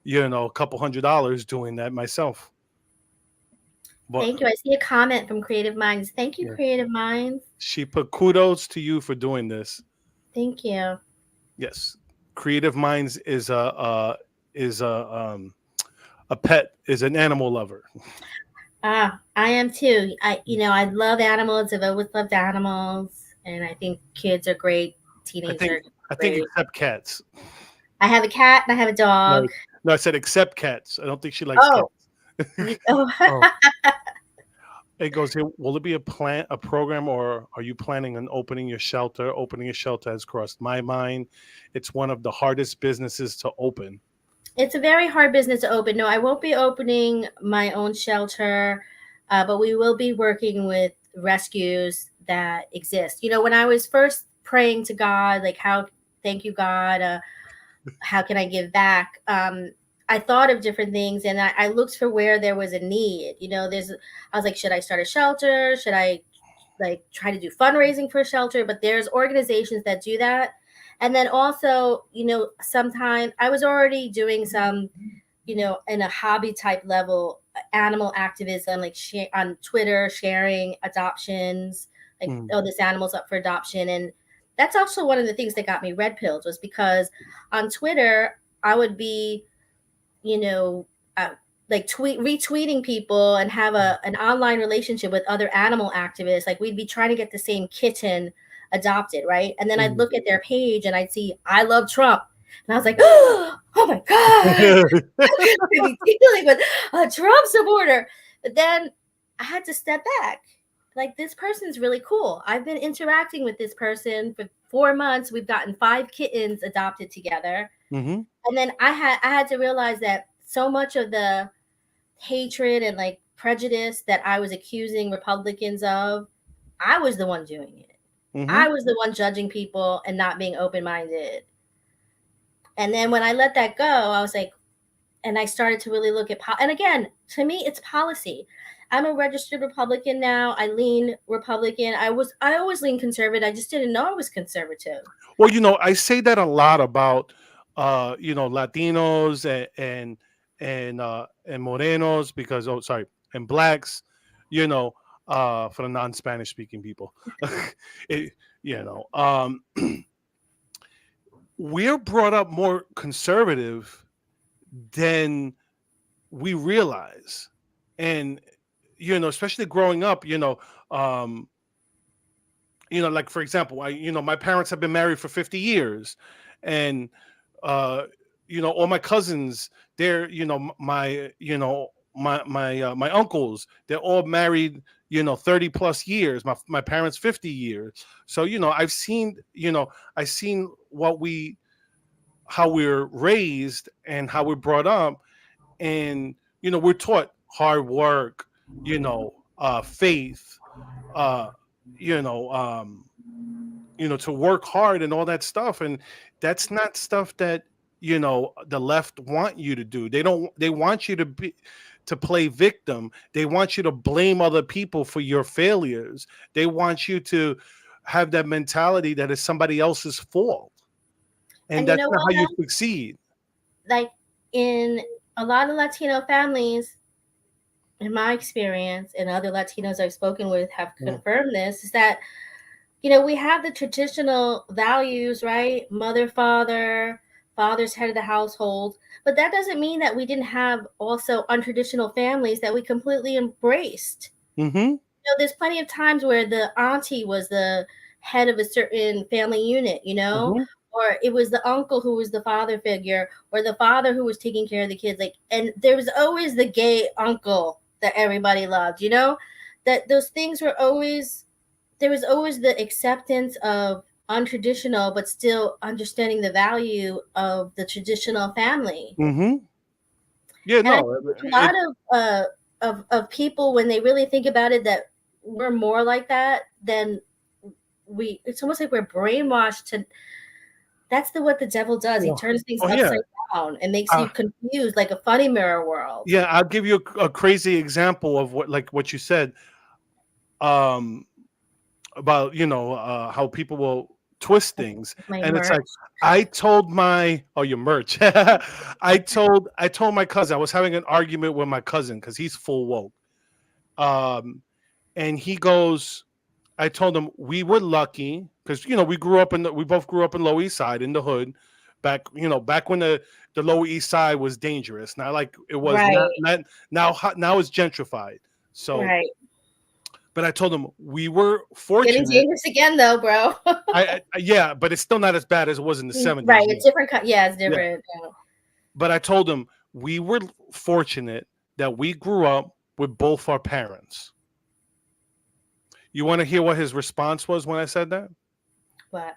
a couple $100 doing that myself. But Thank you. I see a comment from Creative Minds. Thank you, yeah, Creative Minds. she put kudos to you for doing this. Thank you. Yes, Creative Minds is a pet, is an animal lover. Ah, I am too. I love animals. I've always loved animals, and I think kids are great. I Teenagers think are I think great. except cats. I have a cat and I have a No, dog. no, I said except cats. I don't think she likes Oh, cats. oh. Oh, it goes here. Will it be a program, or are you planning on opening your shelter? Opening a shelter has crossed my mind. It's one of the hardest businesses to open. It's a very hard business to open. No, I won't be opening my own shelter, but we will be working with rescues that exist. When I was first praying to God, like, thank you, God, how can I give back? I thought of different things and I looked for where there was a need. I was like, should I start a shelter? Should I like try to do fundraising for a shelter? But there's organizations that do that. And then also, sometimes I was already doing some, in a hobby type level, animal activism, like on Twitter, sharing adoptions, like, Mm, oh, this animal's up for adoption. And that's also one of the things that got me red pilled, was because on Twitter, I would be, you know, uh, like retweeting people and have an online relationship with other animal activists. Like, we'd be trying to get the same kitten adopted, right? And then I'd mm. look at their page and I'd see I love Trump, and I was like, oh my god, I could be dealing with a Trump supporter. But then I had to step back. Like, this person's really cool. I've been interacting with this person for 4 months. We've gotten 5 kittens adopted together. Hmm. And then I had to realize that so much of the hatred and like prejudice that I was accusing Republicans of, I was the one doing it. Hmm. I was the one judging people and not being open minded. And then when I let that go, I was like, and I started to really look at, and again, to me, it's policy. I'm a registered Republican now. I lean Republican. I always lean conservative. I just didn't know I was conservative. Well, I say that a lot about Latinos and Morenos, because, oh, sorry, and blacks, for the non-Spanish speaking people. it, you know, um, we're brought up more conservative than we realize, and especially growing up, um, like, for example, my parents have been married for 50 years, and uh, all my cousins, they're, my uncles, they're all married, 30 plus years. My parents 50 years. So, I've seen how we're raised and how we're brought up, and we're taught hard work, faith, uh, you know, um, to work hard and all that stuff. And that's not stuff that, the left want you to do. They want you to play victim. They want you to blame other people for your failures. They want you to have that mentality that it's somebody else's fault. And And you that's know not how you what? succeed. Like, in a lot of Latino families, in my experience, and other Latinos I've spoken with have Mm. confirmed this, is that, we have the traditional values, right? Mother, father's head of the household. But that doesn't mean that we didn't have also untraditional families that we completely embraced. Mm-hmm. There's plenty of times where the auntie was the head of a certain family unit, Mm-hmm. or it was the uncle who was the father figure, or the father who was taking care of the kids. Like, and there was always the gay uncle that everybody loved, that those things were always, there was always the acceptance of untraditional, but still understanding the value of the traditional family. Mm-hmm. Yeah, And I no, think a lot of people, when they really think about it, that we're more like that than it's almost like we're brainwashed to. That's what the devil does. He well, turns things oh yeah. upside down and makes Uh, you confused, like a funny mirror world. yeah, I'll give you a crazy example of what you said, um, about how people will twist things, My and it's merch. like, I told my oh, your merch. I told my cousin, I was having an argument with my cousin because he's full woke. Um, and he goes, I told him we were lucky because we grew up we both grew up in Lower East Side in the hood, back when the Lower East Side was dangerous. Not like it was not Right. not now. Now it's gentrified. So, Right. but I told him we were Getting fortunate. dangerous again, though, bro. Yeah, but it's still not as bad as it was in the Right. '70s. It's different. Yeah, it's Yeah, different. but I told him we were fortunate that we grew up with both our parents. You want to hear what his response was when I said that? But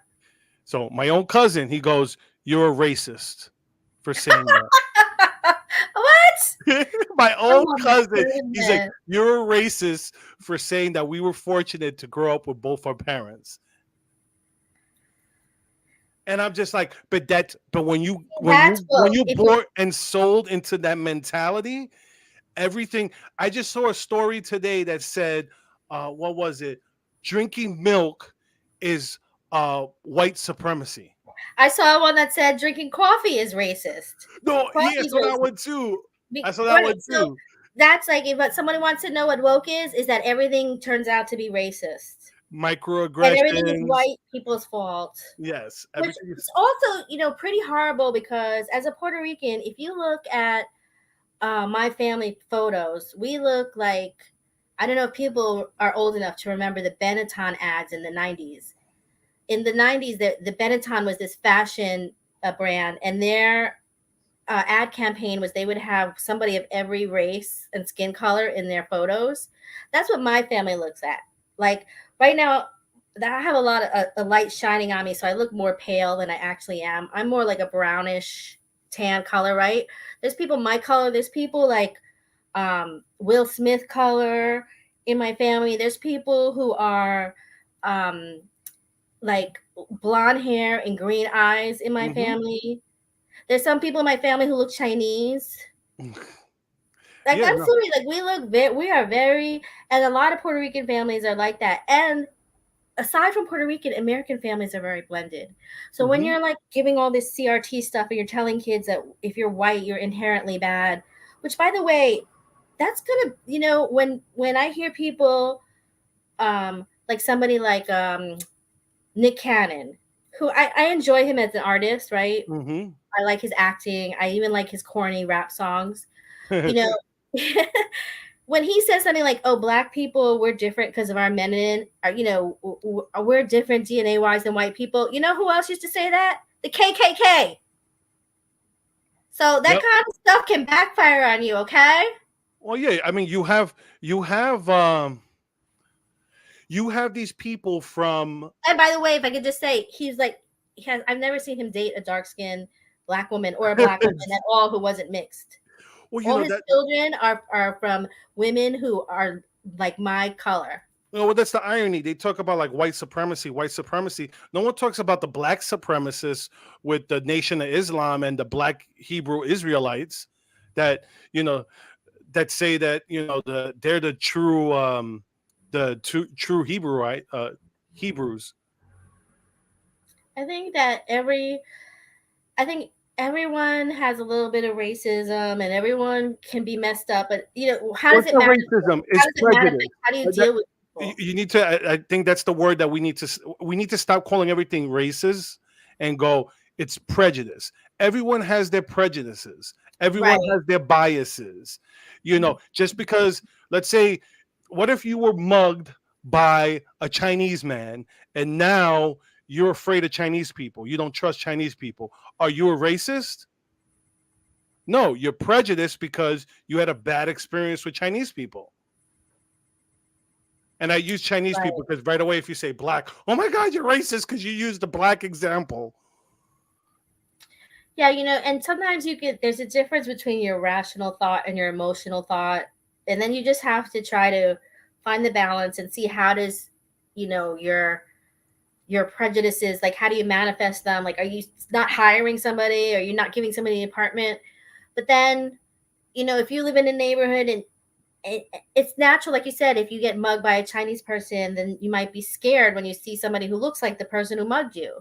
So my own cousin, he goes, "You're a racist for saying what? that." My own Oh my cousin, he's like, goodness. "You're a racist for saying that we were fortunate to grow up with both our parents." And I'm just like, but when you That's when well. you If you bought and sold into that mentality, everything. I just saw a story today that said, what was it? Drinking milk is white supremacy. I saw one that said drinking coffee is racist. No, Coffee yeah, I is saw that racist. one too. I saw that Right. one So too. that's like if somebody wants to know what woke is that everything turns out to be racist. And everything is Microaggressions. white people's fault. Yes, Which everything is is. also, pretty horrible because as a Puerto Rican, if you look at my family photos, we look like I don't know if people are old enough to remember the Benetton ads in the 90s. In the 90s, the Benetton was this fashion brand, and their ad campaign was they would have somebody of every race and skin color in their photos. That's what my family looks at. Like right now, I have a lot of a light shining on me, so I look more pale than I actually am. I'm more like a brownish tan color, right? There's people my color. There's people like Will Smith color in my family. There's people who are um, like blonde hair and green eyes in my Hmm. family. There's some people in my family who look Chinese. Like Yeah, I'm no. sorry, like we are very, and a lot of Puerto Rican families are like that. And aside from Puerto Rican, American families are very blended. So when Hmm. you're like giving all this CRT stuff and you're telling kids that if you're white, you're inherently bad, which by the way, that's gonna, when I hear people, like somebody like Nick Cannon, who I enjoy him as an artist, right? Hmm. I like his acting. I even like his corny rap songs. You know, when he says something like, "Oh, black people, we're different because of our melanin," or we're different DNA wise than white people. You know who else used to say that? The KKK. So that Yep. kind of stuff can backfire on you. Okay. Well, yeah. I mean, you have you have these people from. And by the way, if I could just say, he's like, I've never seen him date a dark skinned black woman or a black woman at all who wasn't mixed. Well, All his children are from women who are like my color. well, that's the irony. They talk about like white supremacy, white supremacy. No one talks about the black supremacists with the Nation of Islam and the black Hebrew Israelites that you know that say that they're the true Hebrew, right? Hebrews. I think that I think everyone has a little bit of racism and everyone can be messed up, but how Well, does it's it not manifest? racism. How It's does it manifest? prejudice. How do you That, deal with you people? you need to. I think that's the word that we need to stop calling everything racist and go. It's prejudice. Everyone has their prejudices. Everyone Right. has their biases. Just because, let's say, what if you were mugged by a Chinese man and now you're afraid of Chinese people? You don't trust Chinese people. Are you a racist? No, you're prejudiced because you had a bad experience with Chinese people. And I use Chinese people Right. because right away, if you say black, oh my God, you're racist because you used the black example. Yeah, and sometimes there's a difference between your rational thought and your emotional thought. And then you just have to try to find the balance and see how does, your prejudices, like how do you manifest them? Like, are you not hiring somebody? Are you not giving somebody an apartment? But then, if you live in a neighborhood and it's natural, like you said, if you get mugged by a Chinese person, then you might be scared when you see somebody who looks like the person who mugged you.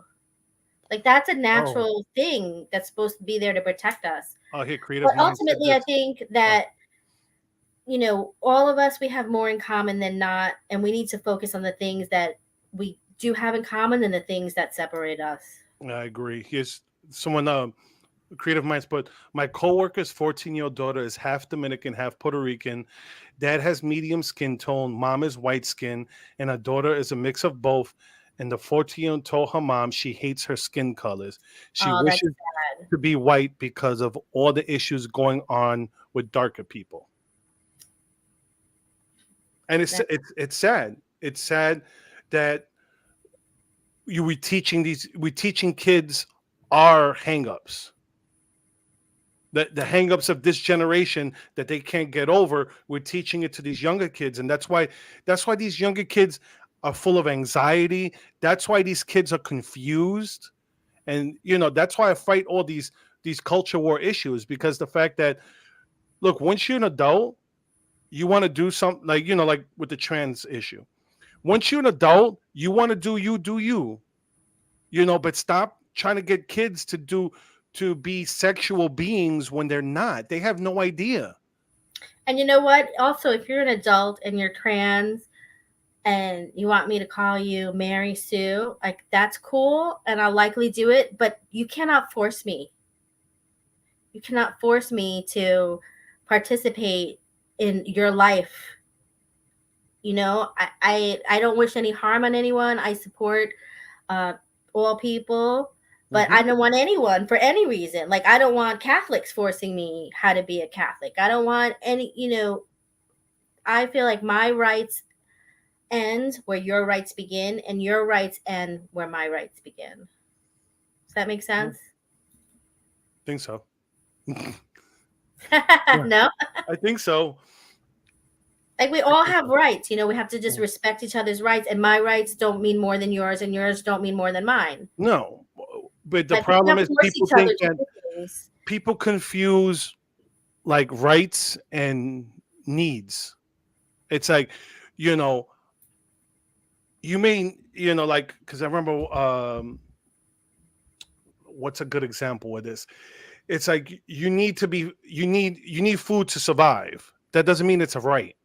Like that's a Oh, natural thing that's supposed to be there to protect us. here, But creative mind said ultimately, I this. think Oh, that all of us, we have more in common than not, and we need to focus on the things that we do have in common than the things that separate us. I agree. Here's someone, creative minds, but my coworker's 14-year-old daughter is half Dominican, half Puerto Rican. Dad has medium skin tone, mom is white skin, and her daughter is a mix of both. And the 14-year-old told her mom she hates her skin colors. She Oh, that's wishes sad. to be white because of all the issues going on with darker people. And That, it's sad. It's sad that we teaching kids our hangups, the hangups of this generation that they can't get over. We're teaching it to these younger kids, and that's why these younger kids are full of anxiety. That's why these kids are confused, and that's why I fight all these culture war issues, because the fact that, look, once you're an adult, you want to do something, like like with the trans issue. Once you're an adult, you want to do you, but stop trying to get kids to be sexual beings when they're not. They have no idea. and you know what? Also, if you're an adult and you're trans and you want me to call you Mary Sue, like that's cool, and I'll likely do it. But you cannot force me. You cannot force me to participate in your life. I don't wish any harm on anyone. I support uh, all people, but Hmm. I don't want anyone for any reason. Like I don't want Catholics forcing me how to be a Catholic. I don't want any. I feel like my rights end where your rights begin, and your rights end where my rights begin. Does that make I sense? think so. Yeah, No? I think so. Like we I all think have so. rights. We have to just respect each other's rights, and my rights don't mean more than yours, and yours don't mean more than mine. No, but the Like we problem can't is force people each other think to that do things. people confuse like rights and needs. It's like, you know, you mean, like, because I remember, what's a good example of this? It's like you need food to survive. That doesn't mean it's a right.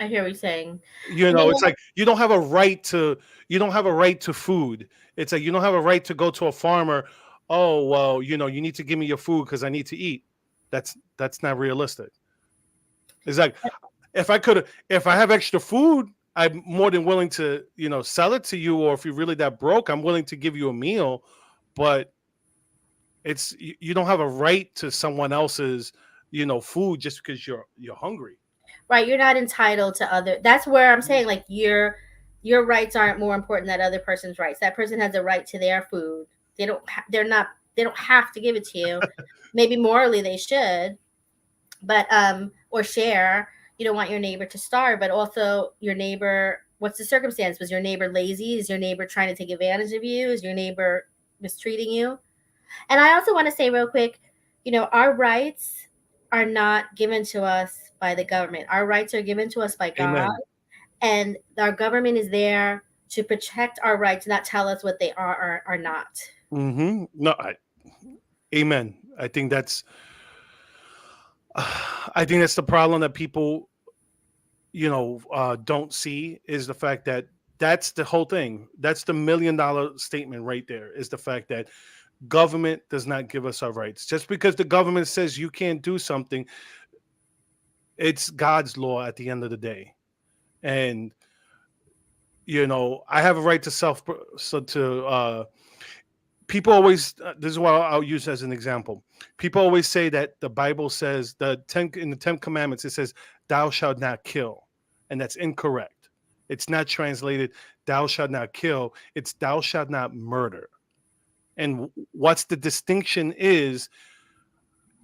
I hear what you're saying. And you It's know, like you don't have a right to food. It's like you don't have a right to go to a farmer. Oh, well, you need to give me your food because I need to eat. That's not realistic. It's like, if I have extra food, I'm more than willing to sell it to you, or if you're really that broke, I'm willing to give you a meal. But you don't have a right to someone else's food just because you're hungry. right, you're not entitled to other. That's where I'm saying like your rights aren't more important than other person's rights. That person has a right to their food. They're not they don't have to give it to you. Maybe morally they should, but or share. You don't want your neighbor to starve, but also your neighbor, what's the circumstance? Was your neighbor lazy? Is your neighbor trying to take advantage of you? Is your neighbor mistreating you? And I also want to say real quick, our rights are not given to us by the government. Our rights are given to us by God, Amen. and our government is there to protect our rights, not tell us what they are or are not. No, amen. I think that's the problem that people don't see, is the fact that that's the whole thing. That's the $1 million statement right there, is the fact that government does not give us our rights. Just because the government says you can't do something, it's God's law at the end of the day. And I have a right to so to people always, this is what I'll use as an example. People always say that the Bible says, in the 10 commandments, it says thou shalt not kill, and that's incorrect. It's not translated thou shalt not kill, it's thou shalt not murder. And what's the distinction is,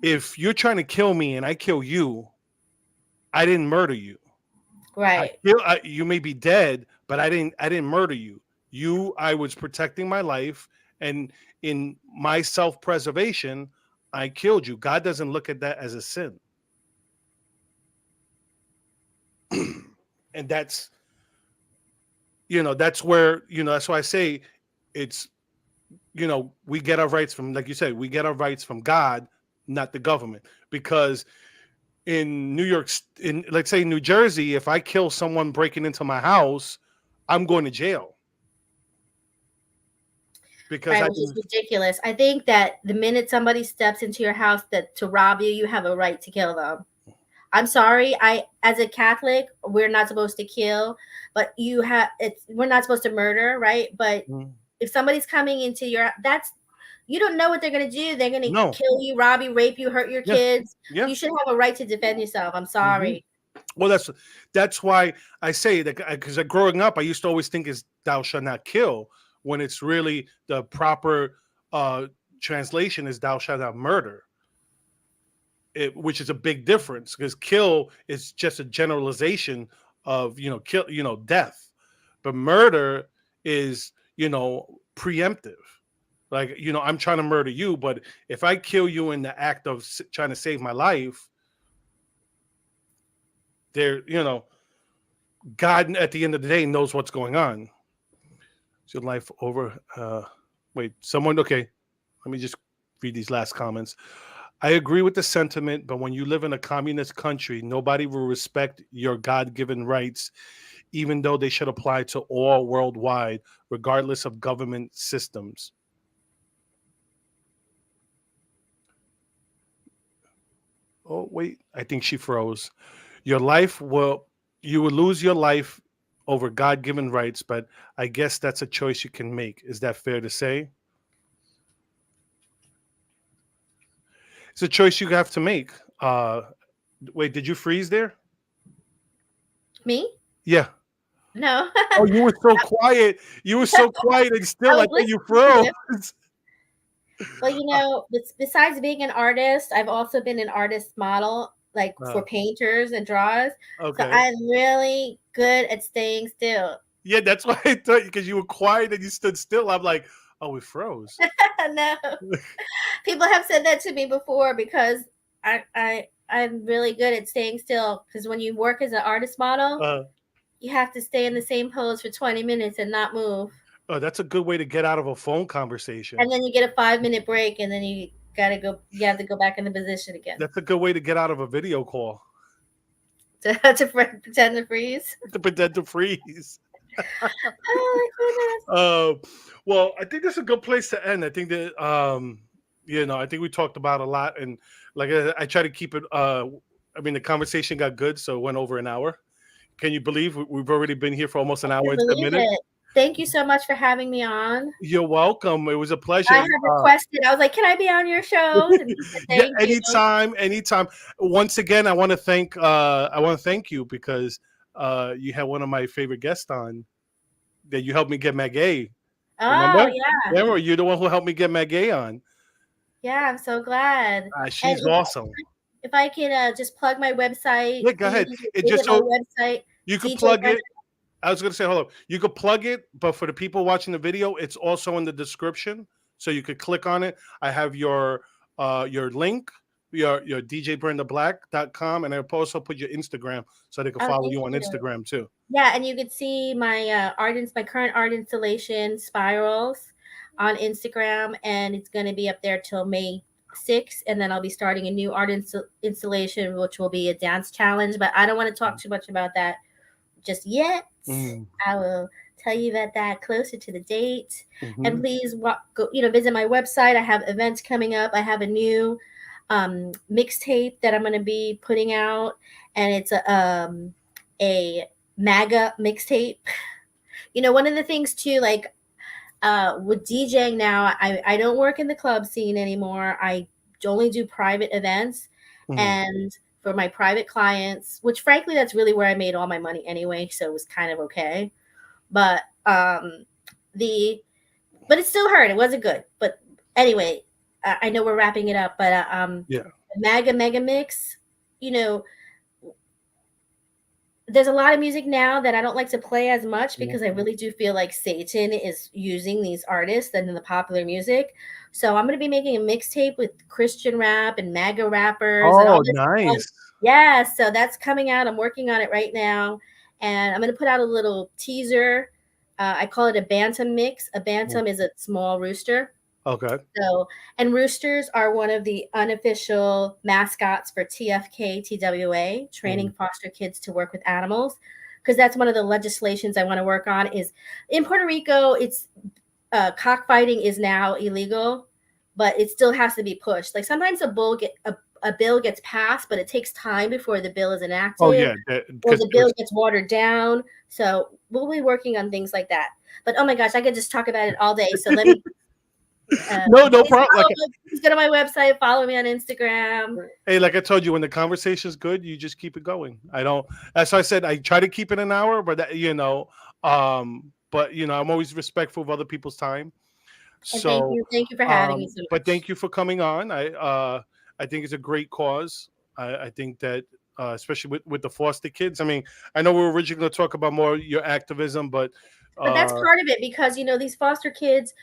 if you're trying to kill me and I kill you, I didn't murder you. Right. You may be dead, but I didn't murder you. I was protecting my life, and in my self-preservation, I killed you. God doesn't look at that as a sin. And that's where, that's why I say it's, we get our rights from, like you said, we get our rights from God, not the government. Because in New York, in let's say New Jersey, if I kill someone breaking into my house, I'm going to jail because Right, I which is didn't. ridiculous. I think that the minute somebody steps into your house that to rob you, you have a right to kill them. I'm sorry. I, as a Catholic, we're not supposed to kill, but you have it's we're not supposed to murder, right? But Mm, if somebody's coming into your that's you don't know what they're going to do. They're going to no, kill you, rob you, rape you, hurt your yeah, kids. yeah. You should have a right to defend yourself. I'm Hmm. sorry. Well, that's why I say that because growing up, I used to always think is "thou shalt not kill" when it's really the proper uh, translation is "thou shalt not murder." Which is a big difference because kill is just a generalization of kill death, but murder is preemptive. Like I'm trying to murder you, but if I kill you in the act of trying to save my life, there God at the end of the day knows what's going on. Is your life over? Wait, someone? Okay, let me just read these last comments. I agree with the sentiment, but when you live in a communist country, nobody will respect your God given rights, even though they should apply to all worldwide, regardless of government systems. Oh, wait, I think she froze. Your life will, you will lose your life over God given rights, but I guess that's a choice you can make. Is that fair to say? It's a choice you have to make. Wait, did you freeze there? Me? Yeah. No. Oh, you were so quiet. You were so quiet and I still. I was thought you listening to froze. you. Well, besides being an artist, I've also been an artist model, like Uh, for painters and drawers. So okay. I'm really good at staying still. Yeah, that's why I thought because you were quiet and you stood still. I'm like, oh, it froze. No, people have said that to me before because I'm really good at staying still. Because when you work as an artist model, Uh, you have to stay in the same pose for 20 minutes and not move, oh, that's a good way to get out of a phone conversation. and then you get a 5 minute break, and then you gotta go. You have to go back in the position again That's a good way to get out of a video call to pretend to freeze. to pretend to freeze. Oh my goodness. Uh, well, I think that's a good place to end. I think that I think we talked about a lot, and like I try to keep it. I mean, the conversation got good, so it went over an hour. Can you believe we've already been here for almost an I hour can and 10 minutes? believe it. Thank you so much for having me on. You're welcome. It was a I pleasure. had requested. I was like, "Can I be on your show?" And you said, Yeah, "Thank you." anytime, anytime. Once again, I want to thank you because you had one of my favorite guests on that you helped me get Maggie. Oh Remember? yeah, Remember, you're the one who helped me get Maggie on. yeah. I'm so glad. And She's awesome. if I could just plug my website Yeah, go for you ahead. to It just visit my so website, you could DJ plug Brenda. it. I was gonna say, hold on. You could plug it, but for the people watching the video, it's also in the description, so you could click on it. I have your link, your djbrendablack.com, and I'll also put your Instagram so they can Oh, follow thank you on you. Instagram too. Yeah, and you could see my my current art installation, Spirals, on Instagram, and it's going to be up there till May 6th, and then I'll be starting a new art installation, which will be a dance challenge. But I don't want to talk too much about that just yet. Mm, I will tell you about that closer to the date. And mhm, please go, visit my website. I have events coming up. I have a new mixtape that I'm going to be putting out, and it's a MAGA mixtape. One of the things too, like with DJing now, I don't work in the club scene anymore. I only do private events, mhm. and for my private clients, which frankly, that's really where I made all my money anyway. So it was kind of okay. But the but it still hurt. It wasn't good. But anyway, I know we're wrapping it up, but Yeah. MAGA Mega Mix, you know, there's a lot of music now that I don't like to play as much Mhm. because I really do feel like Satan is using these artists and in the popular music. So I'm going to be making a mixtape with Christian rap and MAGA rappers and all Oh, this. nice. Yeah, so that's coming out. I'm working on it right now. And I'm going to put out a little teaser. I call it a bantam mix. A Mm. bantam is a small rooster. Okay. So, and roosters are one of the unofficial mascots for TFK TWA, Mhm. training foster kids to work with animals. Because that's one of the legislations I want to work on. Is in Puerto Rico, it's cockfighting is now illegal, but it still has to be pushed. Like sometimes a bill gets passed, but it takes time before the bill is Oh enacted yeah, or because the bill there's gets watered down. So we'll be working on things like that. But oh my gosh, I could just talk about it all day. So let me no, no please problem. follow me. Please go to my website. Follow me on Instagram. Hey, like I told you, when the conversation's good, you just keep it going. I don't. As I said, I try to keep it an hour, but I'm always respectful of other people's time. And So, thank you for having me so but much. thank you for coming on. I think it's a great cause. I think that especially with the foster kids. I mean, I know we were originally going to talk about more your activism, but But that's uh, part of it because these foster kids,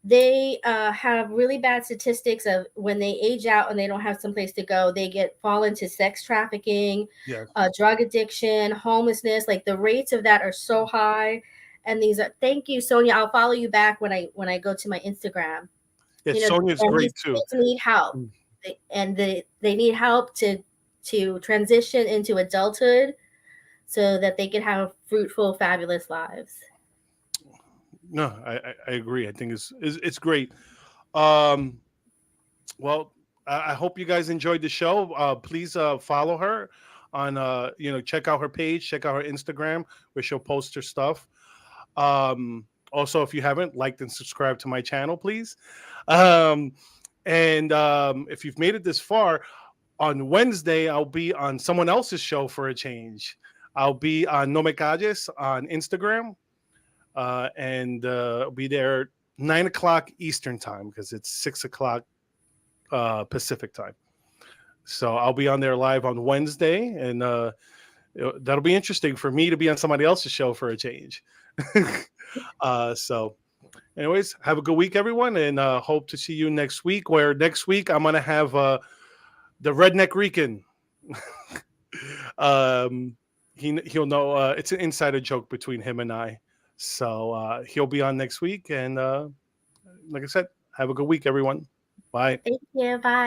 they have really bad statistics of when they age out and they don't have someplace to go, they fall into sex trafficking, yes, drug addiction, homelessness. Like the rates of that are so high. And these are thank you, Sonia. I'll follow you back when I go to my Instagram. yes, You know, Sonia's and great these too. kids need help, they need help to transition into adulthood so that they can have fruitful, fabulous lives. No, I agree. I think it's great. Um, Well, I hope you guys enjoyed the show. Please follow her on, check out her page, check out her Instagram where she'll post her stuff. Also, if you haven't, liked and subscribed to my channel, please. Um, and if you've made it this far, on Wednesday, I'll be on someone else's show for a change. I'll be on No Me Calles on Instagram, and I'll be there 9 o'clock Eastern time because it's 6 o'clock Pacific time. So I'll be on there live on Wednesday, and that'll be interesting for me to be on somebody else's show for a change. So, anyways, have a good week, everyone, and hope to see you next week. Where next week I'm gonna have the redneck Rican. um, he'll know it's an insider joke between him and I. So he'll be on next week, and like I said, have a good week, everyone. Bye. Thank you. Bye.